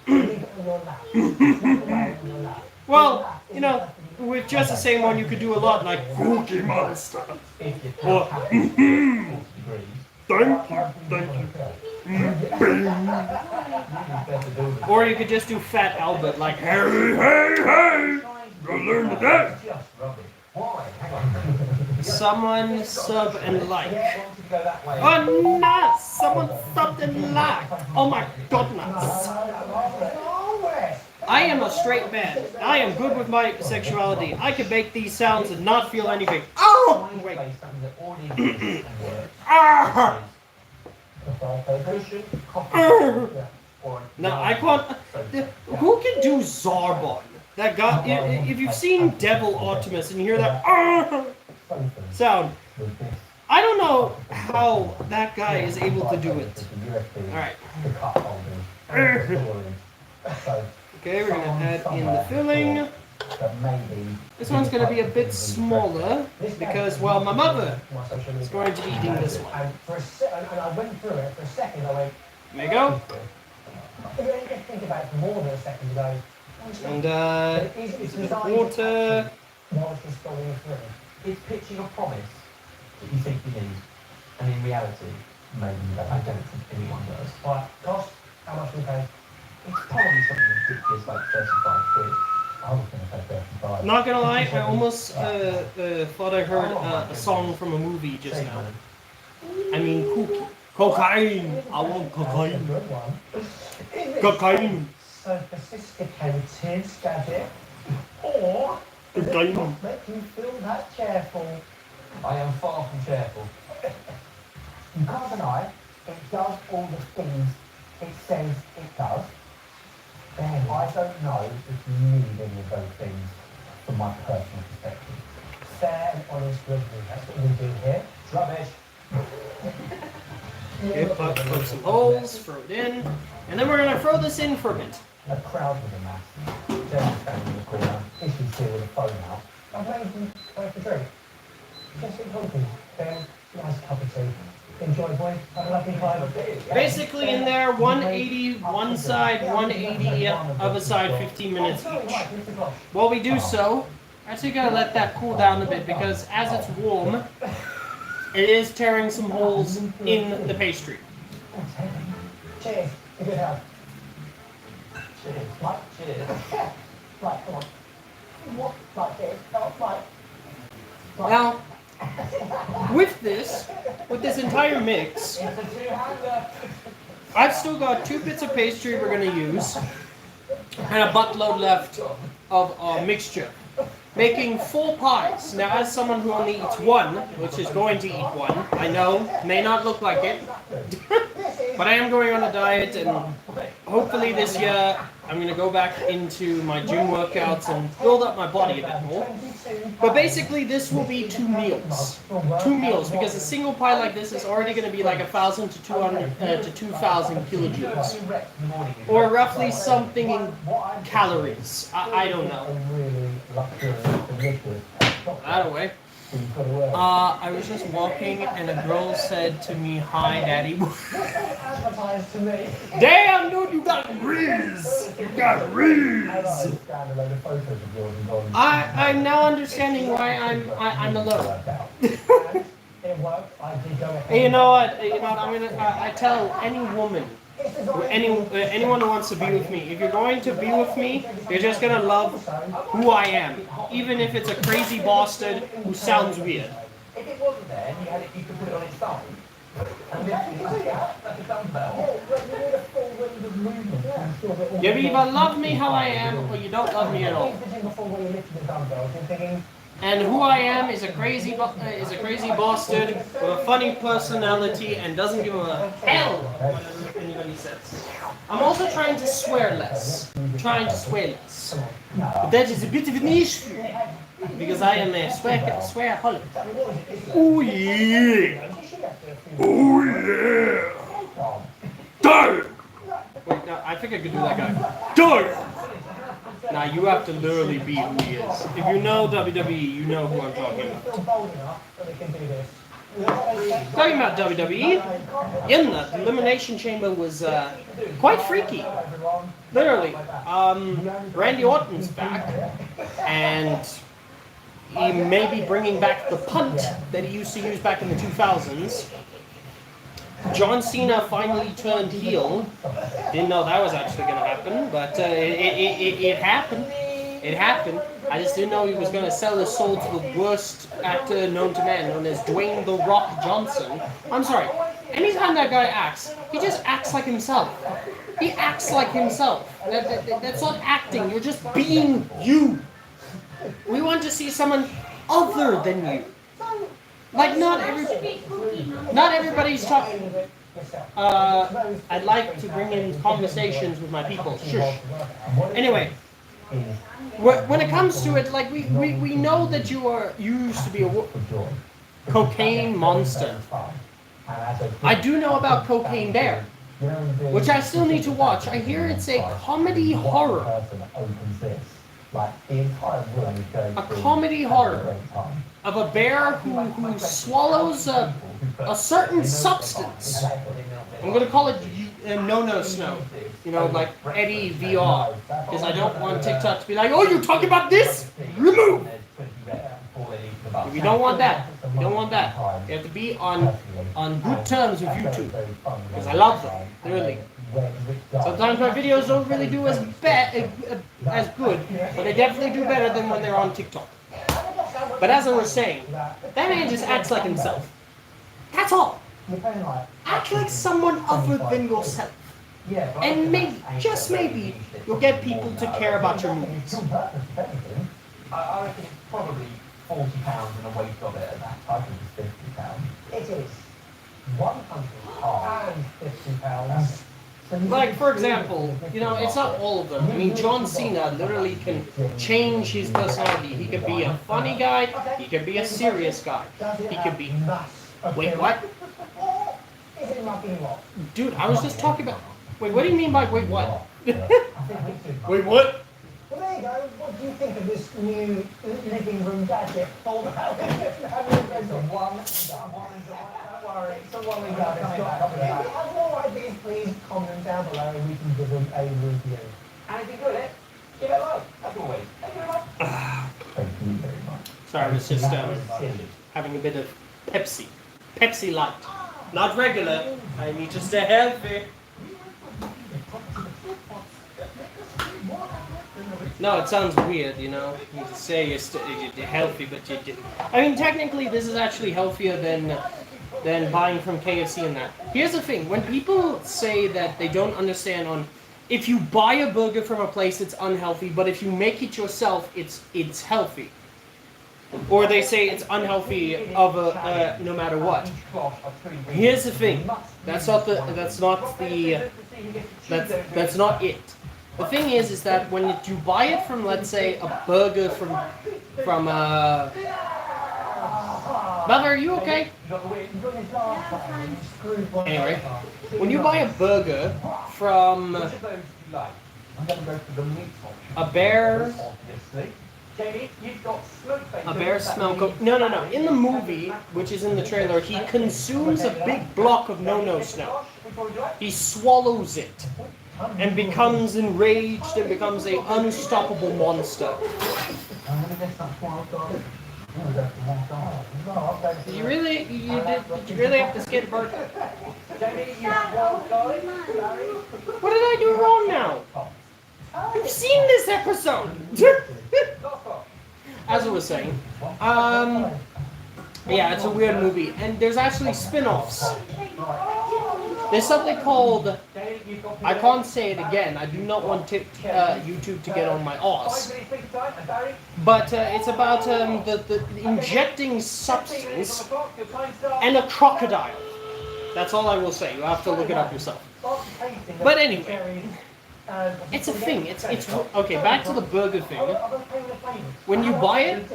Well, you know, with just the same one you could do a lot, like Cookie Monster. Or thank you, thank you. Or you could just do Fat Albert, like hey, hey, hey, go learn to dance. Just rubbish. Why? Hang on. Someone sub and like. I want to go that way. Oh no! Someone subbed and like. Oh my goodness. I am a straight man. I am good with my sexuality. I can make these sounds and not feel anything. Oh! Wait. Something that already exists and works. Ah! Cushion, coffee, or No, I can't. Who can do Zarbon? That guy. If you've seen Devil Optimus and you hear that sound, I don't know how that guy is able to do it. Alright. Okay, we're gonna add in the filling. This one's gonna be a bit smaller because, well, my mother is going to be eating this one. And I went through it for a second. I went, There you go. if you just think about it for more than a second, you go, And But it is- it's a bit of designed to water. whilst you're scrolling through. It's pitching a promise that you think you need, and in reality, maybe you don't. I don't think anyone does. Right, cost, how much do we pay? It's probably something ridiculous like 35 quid. I was going to say 35. Not gonna lie, I almost thought I heard a song from a movie just now. I mean, cocaine. I want cocaine. Good one. Is it Cocaine. so sophisticated, Gadget? Or does it Cocaine. not make you feel that cheerful? I am far from cheerful. You can't deny it does all the things it says it does. Then I don't know if you need any of those things from my personal perspective. Fair and honest review, that's what we do here. It's rubbish. Okay, plug some holes, throw it in, and then we're gonna throw this in for a bit. A crowd with a mass. Jen's standing in the corner, issues here with a phone out. I've made you worth a drink. Just sit talking. Then, nice cup of tea. Enjoy, boy. Have a lovely time. Basically in there, 180 one side, 180 other side, 15 minutes each. While we do so, I actually gotta let that cool down a bit because as it's warm, it is tearing some holes in the pastry. Cheers. A good health. Cheers. Right? Cheers. Right, come on. What? Like this? Oh, right. Right. Now, with this entire mix, It's a two-hander. I've still got 2 bits of pastry we're gonna use, and a buttload left of our mixture, making 4 pies. Now, as someone who only eats 1, which is going to eat 1, I know, may not look like it, but I am going on a diet, and hopefully this year I'm gonna go back into my gym workouts and build up my body a bit more. But basically, this will be 2 meals. 2 meals, because a single pie like this is already going to be like 1,000 to 200 to 2,000 kilojoules, or roughly something in calories. I don't know. Either way, I was just walking and a girl said to me, "Hi, Daddy." Advertised to me. Damn, dude, you got riz. You got riz. I'm now understanding why I'm alone. It worked. I did go ahead. And you know what? I tell any woman, or anyone who wants to be with me, if you're going to be with me, you're just gonna love who I am, even if it's a crazy bastard who sounds weird. If it wasn't there and you could put it on its thumb, and lift it up like a dumbbell. You either love me how I am, or you don't love me at all. And who I am is a crazy bastard with a funny personality and doesn't give a hell what anybody says. I'm also trying to swear less. But that is a bit of an issue. Because I am a swearaholic. Oh yeah! Oh yeah! Damn! Wait, no, I think I could do that guy. Damn! Now you have to literally be who he is. If you know WWE, you know who I'm talking about. Talking about WWE, in the Elimination Chamber was quite freaky. Literally. Randy Orton's back, and he may be bringing back the punt that he used to use back in the 2000s. John Cena finally turned heel. Didn't know that was actually going to happen, but it happened. It happened. I just didn't know he was going to sell his soul to the worst actor known to man, known as Dwayne "The Rock" Johnson. I'm sorry. Anytime that guy acts, he just acts like himself. He acts like himself. That's not acting. You're just being you. We want to see someone other than you. Like not everybody's talking. I'd like to bring in conversations with my people. Shush. Anyway, when it comes to it, like we know that you used to be a cocaine monster. I do know about Cocaine Bear, which I still need to watch. I hear it's a comedy horror. A comedy horror of a bear who swallows a certain substance. I'm going to call it no-no snow. you know, like Eddie VR, because I don't want TikTok to be like, oh, you're talking about this? Remove! We don't want that. We don't want that. You have to be on good terms with YouTube, because I love them, really. Sometimes my videos don't really do as good, but they definitely do better than when they're on TikTok. But as I was saying, that man just acts like himself. That's all. Act like someone other than yourself. And maybe, just maybe, you'll get people to care about your movies. I reckon it's probably £40 and a weight of it at that time is £50. It is £150. Like, for example, you know, it's not all of them. I mean, John Cena literally can change his personality. He could be a funny guy, he could be a serious guy. He could be... Wait, what? Dude, I was just talking about... Wait, what do you mean by wait, what? Wait, what? Well, there you go. What do you think of this new living room gadget? Hold on. Don't worry. Someone will go. If you have more ideas, please comment them down below and we can give them a review. And if you're good, give it a like, as always. Thank you very much. Thank you very much. Sorry, I was just having a bit of Pepsi. Pepsi Light. Not regular. I need to stay healthy. No, it sounds weird, you know. You say you're healthy, but you didn't. I mean, technically, this is actually healthier than buying from KFC and that. Here's the thing: when people say that they don't understand on, if you buy a burger from a place, it's unhealthy, but if you make it yourself, it's healthy. Or they say it's unhealthy no matter what. Here's the thing: that's not it. The thing is that when you buy it from, let's say, a burger from Mother, are you okay? Anyway, when you buy a burger from a bear smell no. In the movie, which is in the trailer, he consumes a big block of no snow. He swallows it and becomes enraged and becomes an unstoppable monster. Did you really have to skate a bird? What did I do wrong now? You've seen this episode! As I was saying, yeah, it's a weird movie, and there's actually spin-offs. There's something called, I can't say it again, I do not want YouTube to get on my arse, but it's about the injecting substance and a crocodile. That's all I will say, you have to look it up yourself. But anyway, it's a thing, it's okay, back to the burger thing. When you buy it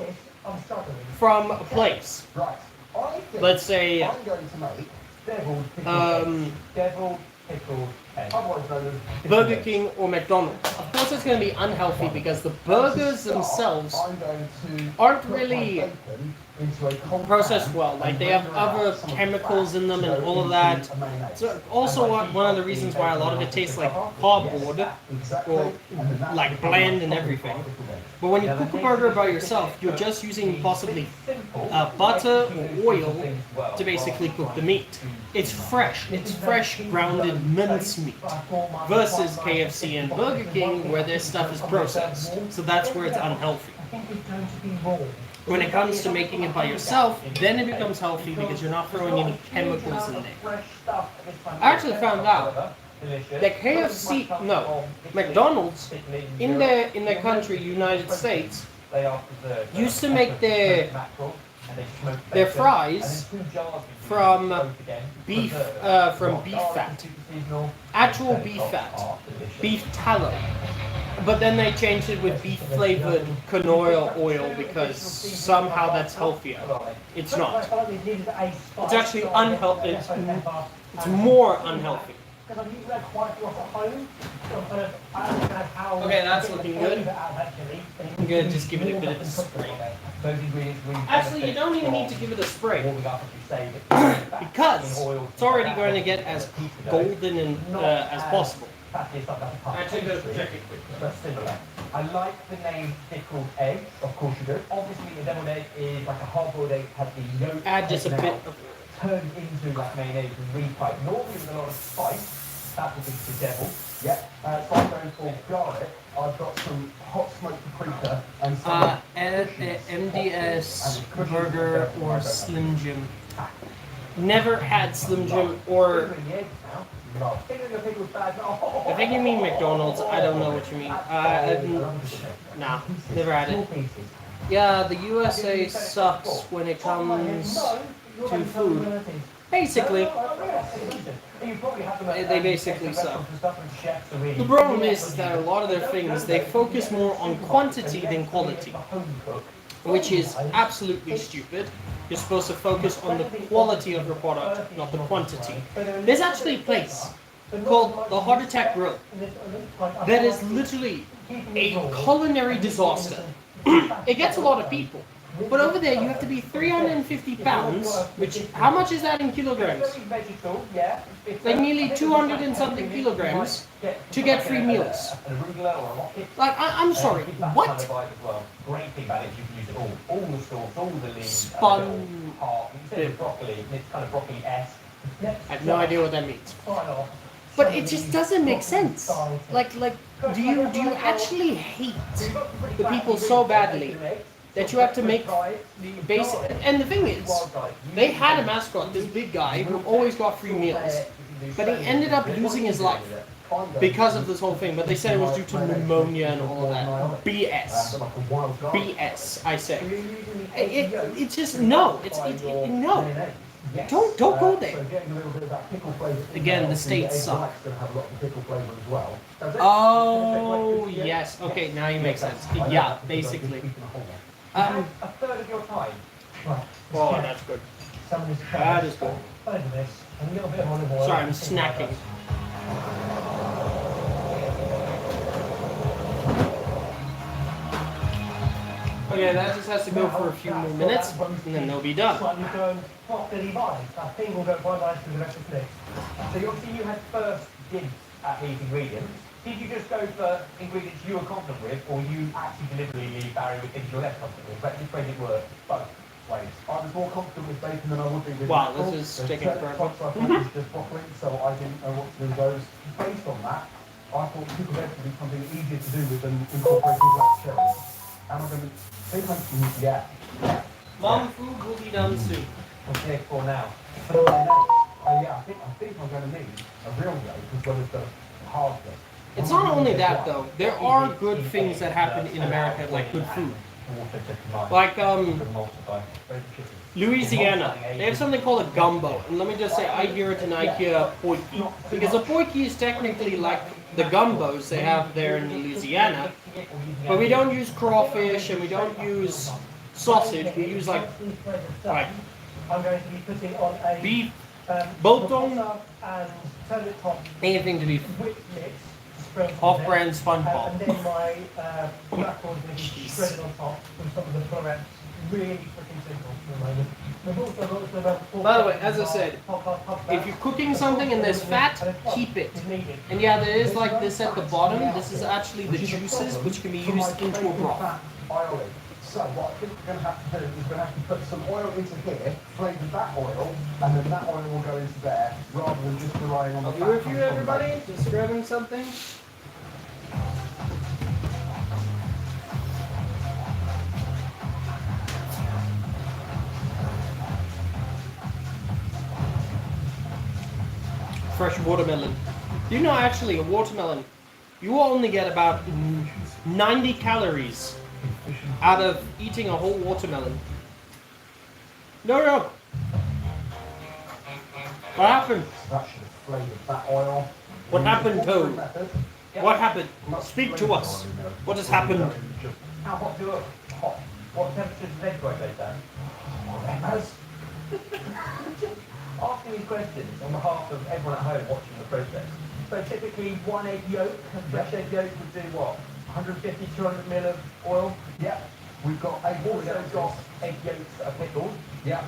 from a place, let's say, Burger King or McDonald's. Of course it's going to be unhealthy because the burgers themselves aren't really processed well. Like, they have other chemicals in them and all of that. So also one of the reasons why a lot of it tastes like cardboard or like bland and everything. But when you cook a burger by yourself, you're just using possibly butter or oil to basically cook the meat. It's fresh grounded mincemeat versus KFC and Burger King where their stuff is processed. So that's where it's unhealthy. When it comes to making it by yourself, then it becomes healthy because you're not throwing any chemicals in there. I actually found out that McDonald's in their country, United States, used to make their fries from beef fat, actual beef fat, beef tallow. But then they changed it with beef-flavored canola oil because somehow that's healthier. It's not. It's actually unhealthy. It's more unhealthy. Okay, that's looking good. I'm gonna just give it a bit of a spray. Actually, you don't even need to give it a spray because it's already going to get as golden and as possible. Fatty is like a I took a jacket quick. but similar. I like the name pickled egg, of course you do. Obviously, a deviled egg is like a hard-boiled egg, has the yolk Add just a taken bit out, of. turned into that mayonnaise and refried. Normally with a lot of spice, that would be the devil. Yeah. So I'm going for garlic. I've got some hot smoked paprika and some. MDS burger or Slim Jim. Never had Slim Jim or. Fingering the eggs now. Fingering a pickled bag. I think you mean McDonald's. I don't know what you mean. Nah, never had it. Yeah, the USA sucks when it comes to food. Basically, they basically suck. The problem is that a lot of their things, they focus more on quantity than quality, which is absolutely stupid. You're supposed to focus on the quality of your product, not the quantity. There's actually a place called the Heart Attack Grill that is literally a culinary disaster. It gets a lot of people. But over there, you have to be 350 pounds, which, how much is that in kilograms? Like nearly 200 and something kilograms to get 3 meals. Like, I'm sorry, what? Great thing about it is you can use it all the sauce, all the leaves, Spun. instead of broccoli, it's kind of broccoli-esque. I have no idea what that means. But it just doesn't make sense. Like, do you actually hate the people so badly that you have to make basic? And the thing is, they had a mascot, this big guy who always got free meals, but he ended up losing his life because of this whole thing. But they said it was due to pneumonia and all of that. BS. BS. I say. It's just no. No. Don't go there. Again, the states suck. Oh yes. Okay, now you make sense. Yeah, basically. A third of your time. Oh, that's good. That is good. Sorry, I'm snacking. Okay, that just has to go for a few more minutes, and then they'll be done. So obviously you had first dibs at these ingredients. Did you just go for ingredients you were confident with, or you actually deliberately leave Barry with things you're less confident with? But which way did it work? Both ways. I was more confident with bacon than I would be with Wow, mackerel. this is There's sticking certain forever. types I thought was just broccoli, so I didn't know what to do with those. Based on that, I thought pickled eggs would be something easier to do with than incorporating black cherries. Am I going to think Yeah. Mom, food will be done soon. What's the egg for now? yeah, I think I'm going to need a real yolk as well as the hard yolk. It's not only that though. There are good things that happen in America, like good food. Like Louisiana, they have something called a gumbo, and let me just say, I hear it and I hear poiki, because a poiki is technically like the gumbos they have there in Louisiana, but we don't use crawfish and we don't use sausage. We use like I'm going to be putting on a beef, biltong, and turn it top anything to be whipped mix. spread on off-brand there. SpongeBob. And then my mackerel is going to be shredded on top from some of the florets. Really freaking simple for the moment. We've also got some about four By the way, as I said, if you're cooking something and there's fat, keep it. And yeah, there is like this at the bottom. This is actually the juices which can be used into a broth. So what I think we're going to have to do is we're going to have to put some oil into here, flavour that oil, and then that oil will go into there, rather than just relying on the I'll fat. be with you, coming from everybody. bacon. Just grabbing something. Fresh watermelon. You know, actually, a watermelon, you will only get about 90 calories out of eating a whole watermelon. No. What happened? That should have flavoured that oil. What happened, Toad? What happened? Speak to us. What has happened? How hot do you look? Hot. What temperature does the egg right later? Asking these questions on behalf of everyone at home watching the process. So typically one egg yolk, a fresh egg yolk would do what? 150, 200 ml of oil? Yeah. We've got egg We've also got egg yolks that are pickled. Yeah.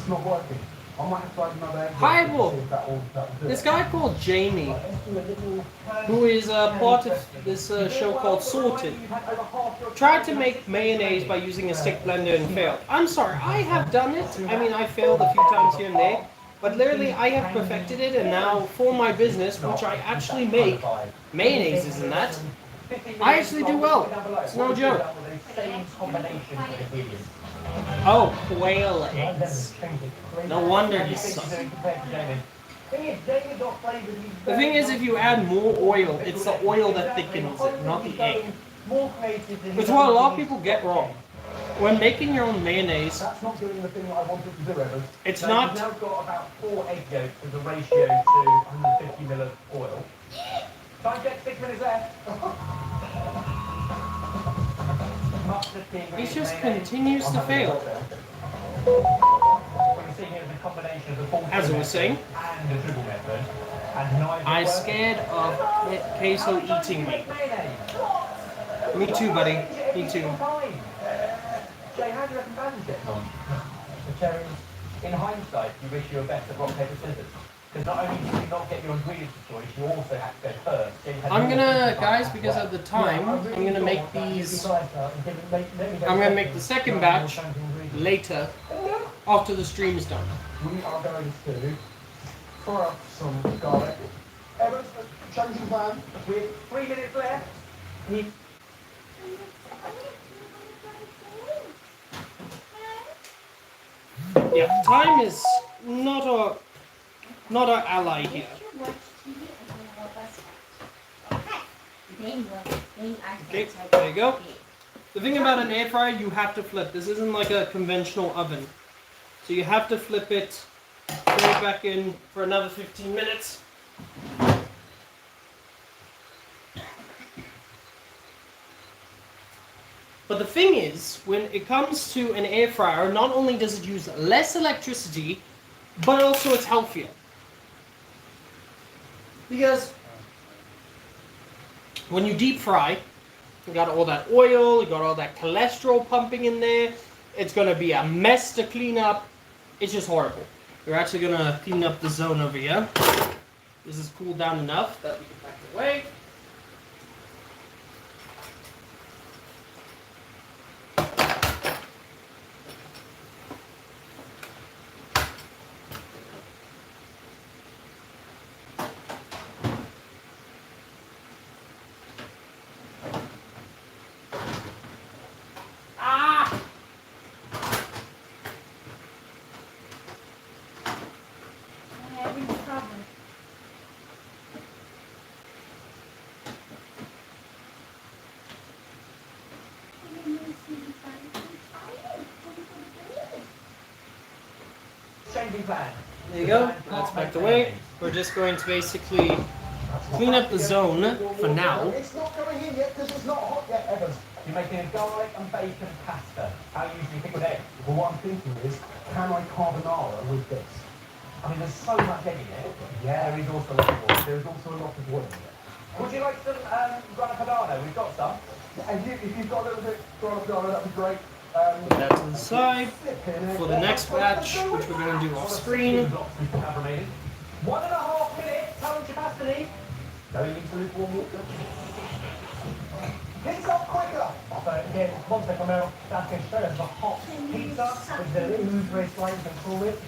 It's not working. I might have to add another egg. Highball. To see if that will do This it. guy called Jamie, who is part of this show called Sorted, tried to make mayonnaise by using a stick blender and failed. I'm sorry, I have done it. I mean, I failed a few times here and there, but literally I have perfected it, and now for my business, which I actually make mayonnaises and that, I actually do well. It's no joke. Same combination of ingredients. Oh, quail eggs. No wonder he sucks. The thing is, if you add more oil, it's the oil that thickens it, not the egg. It's what a lot of people get wrong. When making your own mayonnaise, That's not doing the thing that I wanted to do, Evans. it's So not. You've now got about 4 egg yolks as a ratio to 150 ml of oil. Time check, 6 minutes left. Mustard, the He ingredient just mayonnaise. continues to fail. What you're seeing here is a combination of the full As I was saying, and the dribble method. And neither I'm work. scared of queso eating me. Me too, buddy. Me too. Jay, how do you reckon Ban's getting on? The cherries. In hindsight, you wish you were better rock, paper, scissors. Because not only did you not get your ingredients of choice, you also had to go first. Jay had I'm more gonna, time guys, as because well. of the time, I'm gonna make these. I'm gonna make the second batch later, after the stream is done. We are going to fry up some garlic. Evans, change your plan. With 3 minutes left, he Yeah, time is not our ally here. If you watch TV, I will help us watch. Okay. Then I Okay, can there you go. The thing about an air fryer, you have to flip. This isn't like a conventional oven. So you have to flip it, put it back in for another 15 minutes. But the thing is, when it comes to an air fryer, not only does it use less electricity, but also it's healthier. Because when you deep fry, you got all that oil, you got all that cholesterol pumping in there. It's gonna be a mess to clean up. It's just horrible. We're actually gonna clean up the zone over here. This is cooled down enough that we can pack it away. I'm having a problem. changing plan. There you go. That's packed away. We're just going to basically clean up the zone for now. It's not going in yet because it's not hot yet, Evans. You're making a garlic and bacon pasta. How you usually pick with egg? Well, what I'm thinking is, can I carbonara with this? I mean, there's so much egg in it. Yeah. There is also a lot of oil. There's also a lot of oil in it. Would you like some grana padano? We've got some. And if you've got a little bit of carbonara, that'd be great. Put that to the side for the next batch, which we're going to do off screen. We can have remaining. 1.5 minutes. How much capacity? Going into lukewarm water. Heat up quicker! So again, one second now. That's going straight as a hot pizza with the ooze very slightly control it.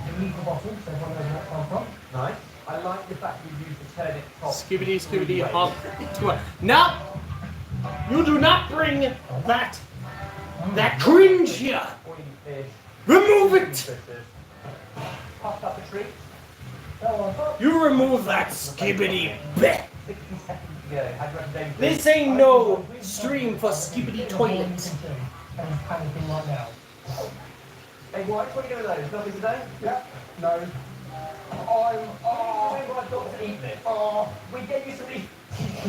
The leaf bottle, so everyone knows where that comes from. Nice. I like the fact you use the turnip top. Skibbity, skibbity, hop. No! You do not bring that cringe here! Oily fish. Remove it! Puffed up a treat. You remove that skibbity bit! 60 seconds to go. How do you reckon David? This ain't no stream for skibbity toilets. And he's panicking right now. Hey, White, what are you doing with those? Nothing today? Yeah, no. Remember I got to eat this. We get you some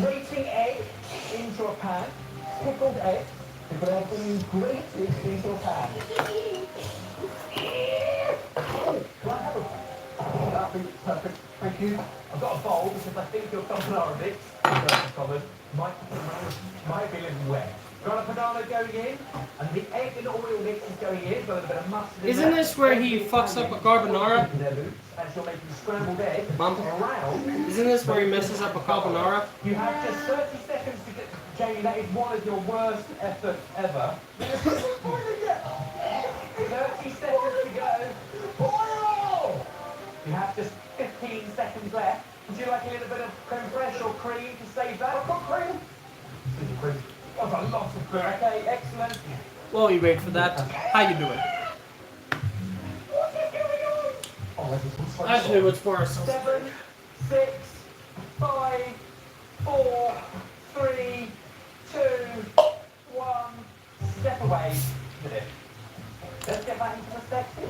grating egg into a pan. Pickled egg. Pickled egg being grated into a pan. Can I have a... That'd be perfect. Thank you. I've got a bowl because I think your carbonara bits, common, might be a little wet. Got a banana going in, and the egg and oil mix is going in, got a bit of mustard in Isn't there. this where he fucks up a carbonara? And she'll make you scrambled egg. Bump. Around. Isn't this where he messes up a carbonara? You have just 30 seconds to get. Jamie, that is one of your worst efforts ever. 30 seconds to go. You have just 15 seconds left. Would you like a little bit of creme fraiche or cream to save that? I've got cream. That's a lot of cream. Okay, excellent. While you wait for that, how you doing? Actually, what's worse? 7, 6, 5, 4, 3, 2, 1. Step away. Let's get back into perspective.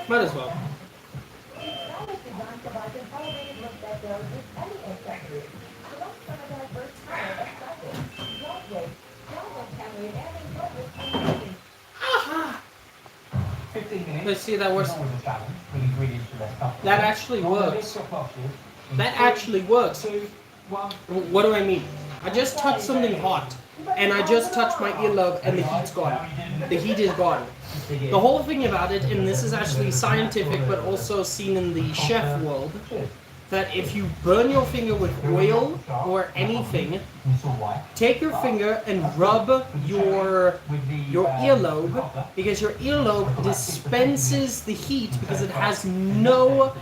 Might as well. Let's see, that works. That actually works. That actually works. What do I mean? I just touched something hot, and I just touched my earlobe, and the heat's gone. The heat is gone. The whole thing about it, and this is actually scientific, but also seen in the chef world, that if you burn your finger with oil or anything, take your finger and rub your earlobe, because your earlobe dispenses the heat because it has no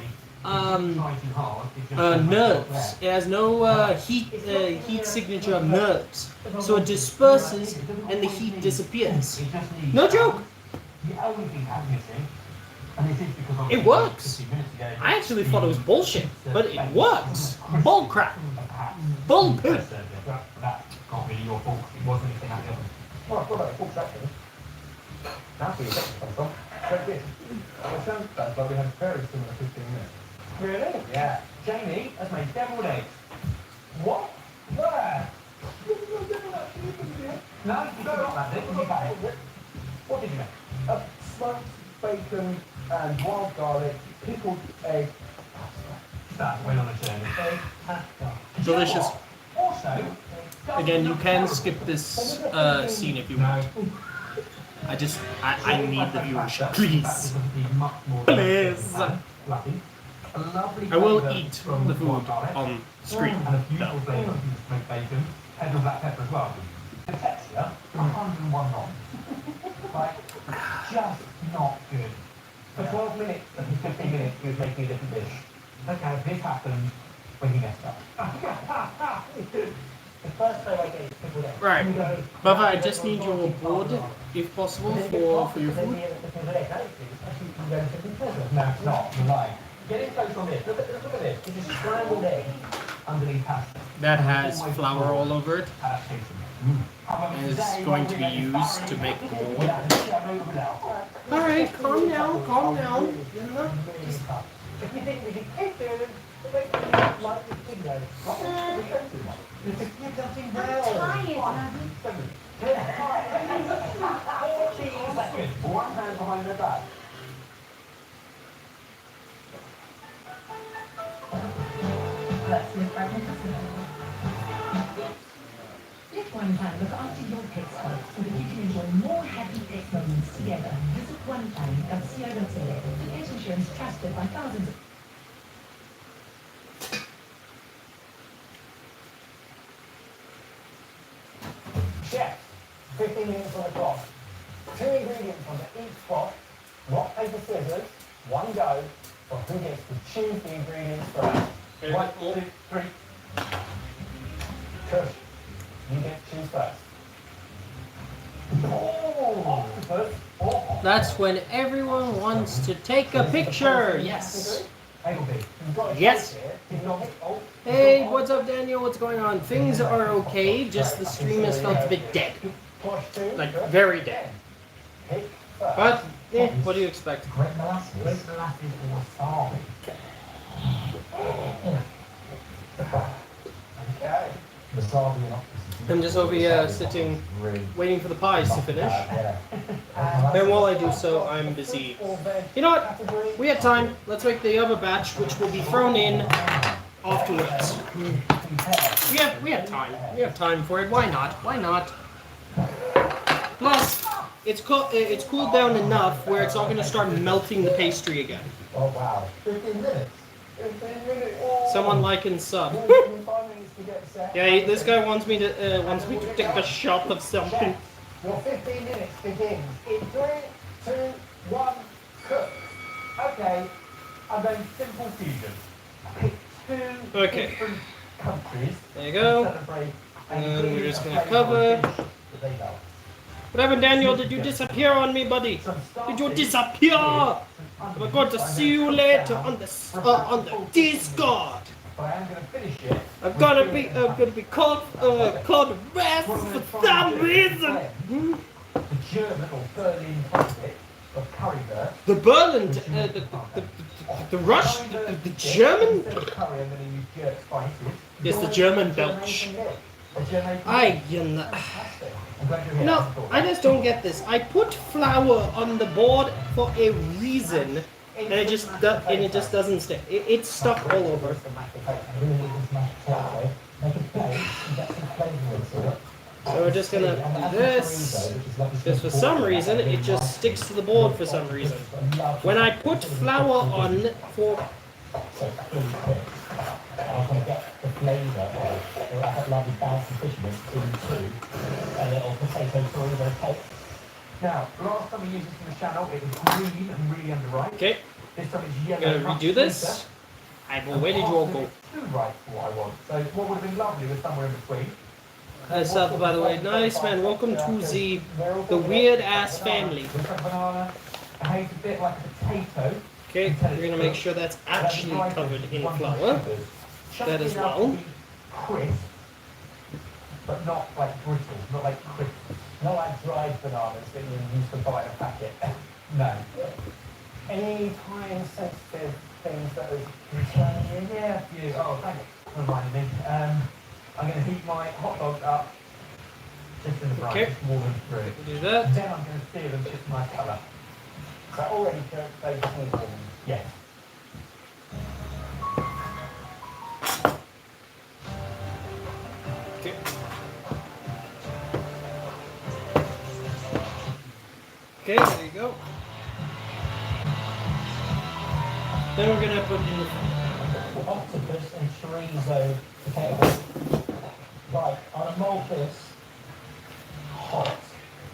nerves. It has no heat signature of nerves. So it disperses and the heat disappears. No joke. It works. I actually thought it was bullshit, but it works. Bull crap. Bull poop. That's not really your fault. It wasn't anything like that. Well, I thought that was full section. That's where your section comes from. Very good. It sounds bad, but we had a very similar 15 minutes. Really? Yeah. Jamie has made deviled eggs. What? Where? No, you got that bit. You got it. What did you make? Smoked bacon and wild garlic, pickled egg. That went on a journey. Delicious. Also, Again, you can skip this scene if you want. I need the viewership, please. Please. I will eat the food on screen. And a beautiful flavour of smoked bacon, and black pepper as well. The texture, 101 knots. Like, just not good. For 12 minutes and 15 minutes, he was making a different dish. Okay, this happened when he messed up. The first time I get it, people there. Right. Baba, I just need your board, if possible, for your food. No, it's not. You're lying. Get in close on this. Look at this. It's a scrambled egg underneath pasta. That has flour all over it, Adaptation. and it's going to be used to make more. Alright, calm down, calm down. You know, just If you think we can keep doing it, like this video. You're jumping well. 14 seconds. One hand behind the back. Let one time look after your pets first so that you can enjoy more happy pet moments together. Visit onetime.co.za. Pet insurance trusted by thousands of Chef, 15 minutes on the clock. 2 ingredients on each spot. Rock, paper, scissors. One go. For who gets to choose the ingredients first. 1, 2, 3. Kush, you get to choose first. Oh, octopus. Oh. that's when everyone wants to take a picture. Yes. Yes. Hey, what's up, Daniel? What's going on? Things are okay, just the stream has felt a bit dead. Like, very dead. But, what do you expect? Great molasses or salami. Okay. Wasabi and octopus. I'm just over here sitting, waiting for the pies to finish. And while I do so, I'm busy. You know what? We have time. Let's make the other batch, which will be thrown in afterwards. We have time. We have time for it. Why not? Why not? Plus, it's cooled down enough where it's not going to start melting the pastry again. Oh wow. 15 minutes. 15 minutes. Oh. Someone like and sub. 5 minutes to get set. Yeah, this guy wants me to take a shot of something. Your 15 minutes begins in 3, 2, 1, cook. Okay, I'm going simple fusion. Pick two Okay. different countries. There you go. Celebrate And we're just gonna a flavour cover. dish that they love. What happened, Daniel? Did you disappear on me, buddy? So I'm Did you starting disappear? with We're going to see you later on the Discord. But I am going to finish it. I'm gonna be called rest for some reason. The German or Berlin classic of currywurst. The Berlin, the Rush, the German. Instead of curry, I'm going to use jerk spices. Yes, the German belch. You know. Fantastic. I'm glad you're here. No, I just don't get this. I put flour on the board for a reason, and it just doesn't stick. It's stuck all over. So we're just gonna do this, because for some reason it just sticks to the board for some reason. When I put flour on for... I was going to get the flavour of that lovely bouncy fishness into a little potato chorizo cake. Now, last time we used this on the channel, it was green and really underripe. Okay, This time it's I'm yellow. gonna much redo this. sweeter. I've already drawn goal. Too ripe for what I want. So what would have been lovely was somewhere in between. Sub, by the way, nice man. Welcome to the weird ass family. We've got banana, I hate a bit like a potato. Okay, we're gonna make sure that's actually covered in flour. That as well. Crisp, but not like brittle, not like crisp. Not like dried bananas that you used to buy in a packet. No. Any time sensitive things that are returning? Yeah, a few. Oh, thank you. Reminded me. I'm going to heat my hot dogs up just in the brine, Okay. just warm them through. Do that. Then I'm going to sear them just a nice colour. So already very smooth. Yes. Okay. Okay, there you go. Then we're gonna put in the Octopus and chorizo potatoes. Right, I'm going to mould this hot.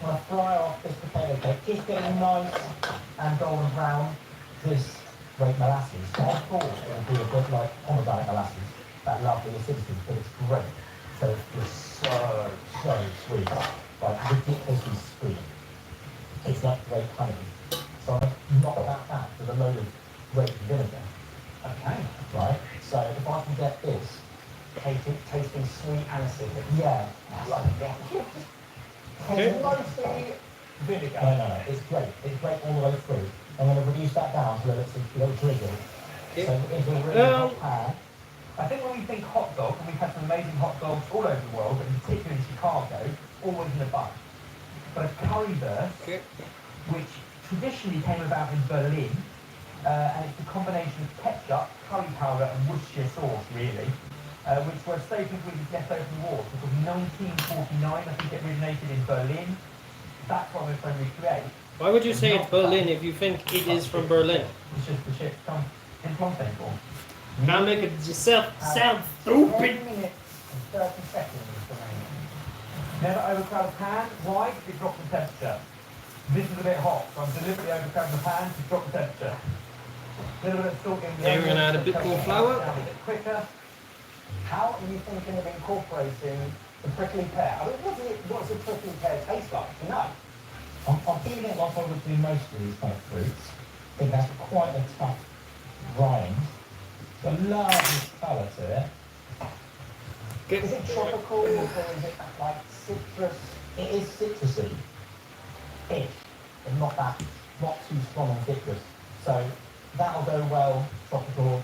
I'm going to fry off this potato cake, just getting nice and golden brown. This great molasses. So I thought it would be a bit like pomegranate molasses, that lovely acidity, but it's great. So it's so sweet, like ridiculously sweet. It's like great honey. So I knock that back with a load of grape vinegar. Okay. Right? So if I can get this, tasting sweet and acidic. Yeah. Like that. Tasting mostly vinegar. No, it's great. It's great all the way through. I'm going to reduce that down to a little drizzle. So into a really hot pan. I think when we think hot dog, and we've had some amazing hot dogs all over the world, but in particular in Chicago, always in a bun. But a currywurst, which traditionally came about in Berlin, and it's a combination of ketchup, curry powder, and Worcestershire sauce, really, which were staple ingredients left over from the war. Because 1949, I think it originated in Berlin. That's what we're trying to recreate. Why would you say it's Berlin if you think it is from Berlin? It's just the chips come in plantain form. Now make it yourself sound stupid. 10 minutes and 30 seconds remaining. Never overcrowd the pan. Why? It drops the temperature. This is a bit hot, so I'm deliberately overcrowding the pan to drop the temperature. A little bit of salt in the Then we're gonna add a bit more flour. Down a bit quicker. How are you thinking of incorporating the prickly pear? I mean, what does a prickly pear taste like? Do you know? I'm feeling it like I would do most of these kind of fruits. I think that's quite a tough rind. It's a lovely colour to it. Is it tropical or is it like citrus? It is citrusy-ish, but not too strong and citrus. So that'll go well tropical.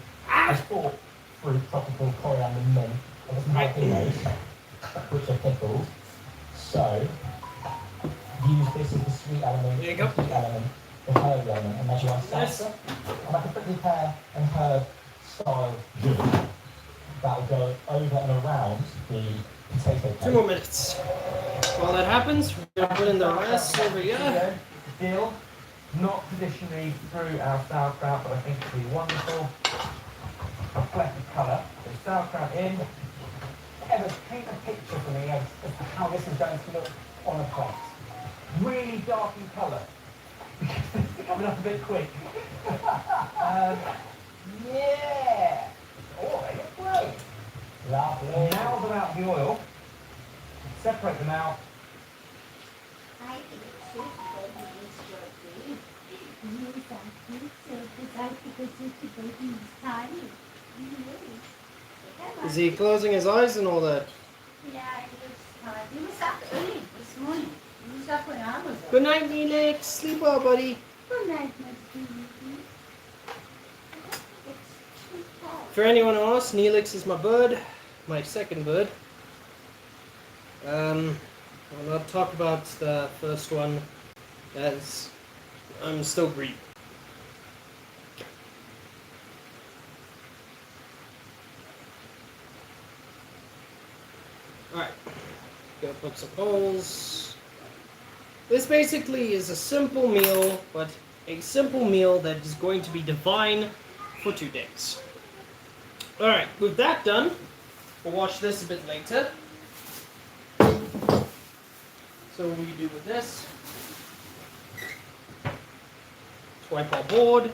I thought fruit, tropical, coriander, mint, and some jalapenos, which are pickled. So, use this as the sweet element, There you go. the heat element, the herb element, and measure on Nice. salsa. And I can put the pear and herb style that will go over and around the potato cake. 2 more minutes. While that happens, we're gonna put in the rest over here. Dill, not traditionally through our sauerkraut, but I think it'll be wonderful. Reflective colour. So sauerkraut in. Ever paint a picture for me of how this is going to look on a plate. Really dark in colour. It's coming up a bit quick. Yeah! Oh, they look great. Lovely. Now them out of the oil. Separate them out. I think it's so baby is your baby. Yes, I think so, because I think it's the baby is tiny. Is he closing his eyes and all that? Yeah, he was up early this morning. He was up when I was up. Good night, Neelix. Sleep well, buddy. Good night, my sweetie. It's too hot. For anyone who asks, Neelix is my bird, my second bird. I'll not talk about the first one, as I'm still green. Alright, go put some holes. This basically is a simple meal, but a simple meal that is going to be divine for 2 days. Alright, with that done, we'll watch this a bit later. So what we do with this, swipe our board.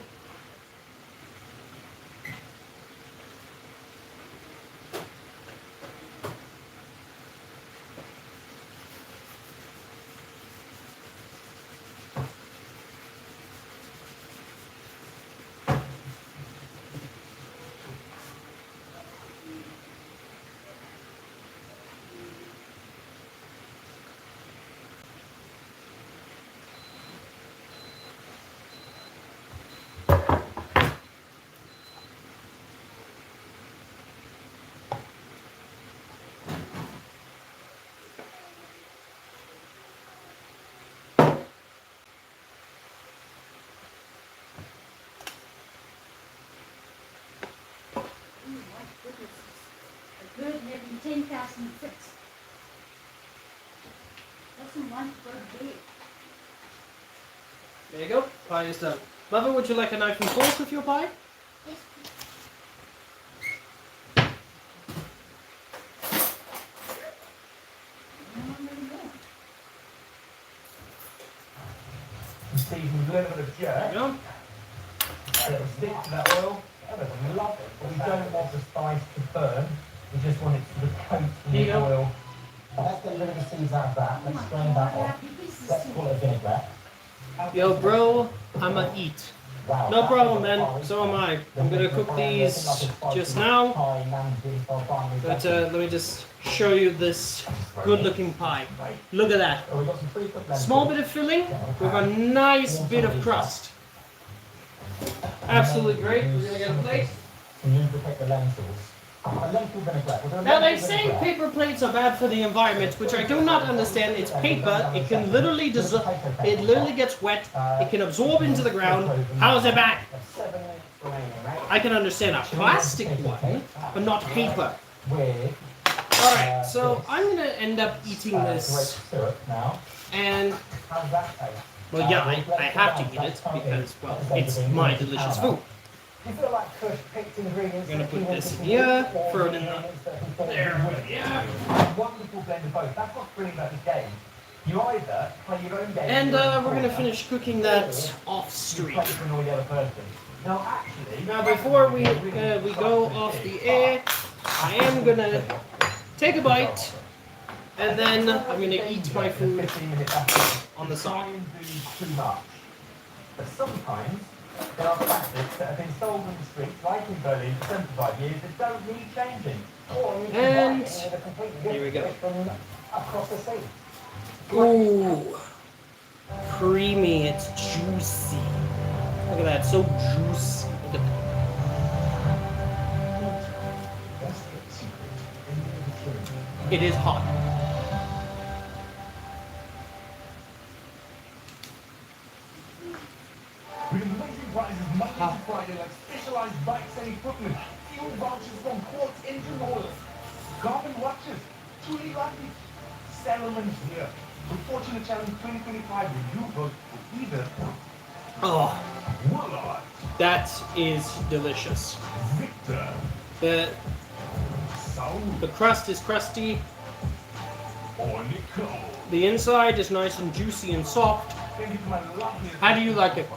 A bird having 10,000 fits. Doesn't want to go to bed. There you go, pie is done. Mother, would you like a knife and fork with your pie? Yes, Season with a little bit of There jerk. you go. A little stick to that oil. That was lovely. But we don't want the spice to burn. We just want it to coat in Here you the go. oil. Let's get rid of the seeds out of that. Let's strain that off. Let's call it vinaigrette. Yo, bro, I'ma eat. Wow. No problem, man. So am I. I'm gonna cook these just now. But let me just show you this good-looking pie. Look at that. Small bit of filling with a nice bit of crust. Absolutely great. We're gonna get a plate. Lubricate the lentils. A lentil vinaigrette. We're doing Now they lentil say vinaigrette. paper plates are bad for the environment, which I do not understand. It's paper. It can literally it literally gets wet. It can absorb into the ground. How is it bad? 7 minutes remaining, right? I can understand a plastic one, but not paper. With Alright, so I'm gonna end up eating grape this, syrup now. and, How does that taste? well, yeah, I have to eat it, because, well, it's my delicious food. Do you feel like Kush picked ingredients? I'm gonna that he put this wanted in to here, use, or throw it in the- ingredients that he thought There, he wouldn't? yeah. Wonderful blend of both. That's what's brilliant about this game. You either play your own game. And you're in the we're gonna corner, finish cooking that off you stream. play to annoy the other person. Now, actually, Now, before we go off the air, I am gonna take a bite, and then I'm gonna eat my food 15 minutes after. on the side. Try and do too much. But sometimes there are classics that have been sold on the streets, like in Berlin for 75 years, that don't need changing. Or you can And buy it with a completely here we go. different from across the sea. Ooh, creamy, it's juicy. Look at that, so juicy. Look at that. it is hot. With amazing prices Monday to Friday, like specialized bikes and equipment, fuel vouchers from Quartz Engine Oil, Garmin watches, truly lucky. Salomon here. The Fortune Challenge 2025 review book for either Oh, Willard, that is delicious. Victor, The Saul, crust is crusty. or Nicole. The inside is nice and juicy and soft. Thank you to my lovely How do you like it?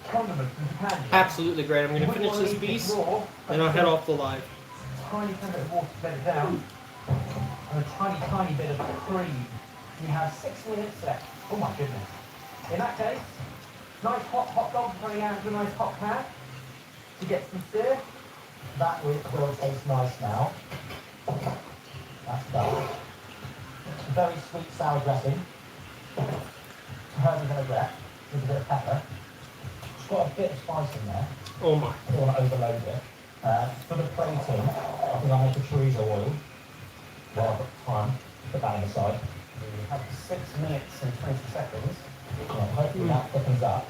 Condiments and companions. Absolutely great. I'm going to finish this piece, then I'll head off the live. Tiny bit of water to bed it down, and a tiny bit of cream. You have 6 minutes left. Oh my goodness. In that case, nice hot dog running out of a nice hot pan to get some stir. That will taste nice now. That's done. Very sweet sour dressing. Herbs vinaigrette with a bit of pepper. It's got a bit of spice in there. Oh my. I don't want to overload it. For the plating, I think I'll make a chorizo oil. Well, I've got time. Put that on the side. You have 6 minutes and 20 seconds. Hopefully that thickens up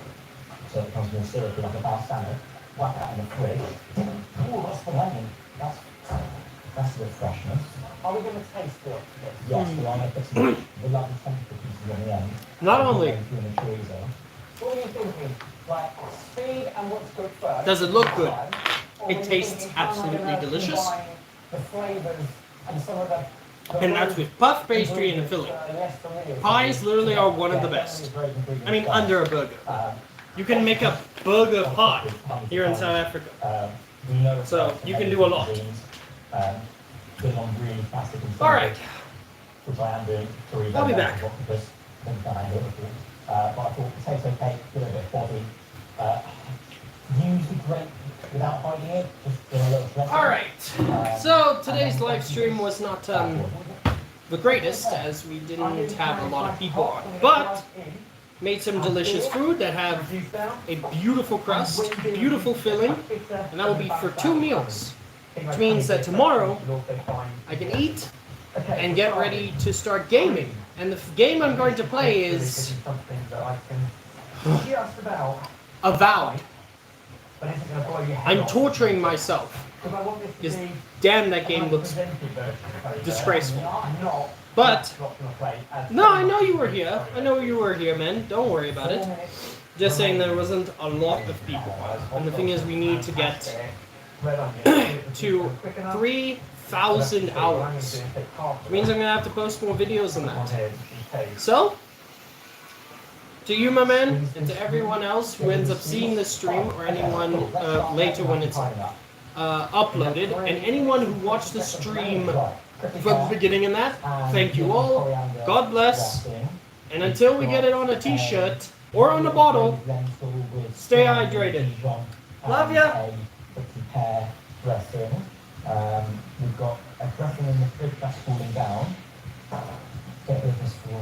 so it becomes more syrupy like a balsamic. Whack that in the fridge. Ooh, that's the lemon. That's the freshness. Are we going to taste it? Yes, we are going to put some the lovely temperature pieces on the end. Not only Doing the chorizo. What are you thinking? Like speed and what's good first? does it look good, Or it are you tastes thinking, am I absolutely gonna delicious. combine the flavours and some of the And that's with puff pastry and a filling. Pies literally are one of the best. I mean, under a burger. You can make a burger pie here in South Africa. So you can do a lot. All right. Which I am doing. I'll be back. But I thought potato cake, give it a bit of body. Use the grape without hiding it. Just in a little dressing. All right. So today's live stream was not the greatest, as we didn't have a lot of people on, but made some delicious food that have a beautiful crust, beautiful filling, and that will be for 2 meals. Which means that tomorrow I can eat and get ready to start gaming. And the game I'm going to play is Avowed. I'm torturing myself because damn, that game looks disgraceful. But no, I know you were here. I know you were here, man. Don't worry about it. Just saying there wasn't a lot of people, and the thing is, we need to get to 3,000 hours. Which means I'm gonna have to post more videos than that. So, to you, my man, and to everyone else who ends up seeing this stream, or anyone later when it's uploaded, and anyone who watched the stream from the beginning and that, thank you all. God bless. And until we get it on a t-shirt or on a bottle, stay hydrated. Love ya. We've got a dressing in the fridge that's cooling down. Get rid of this for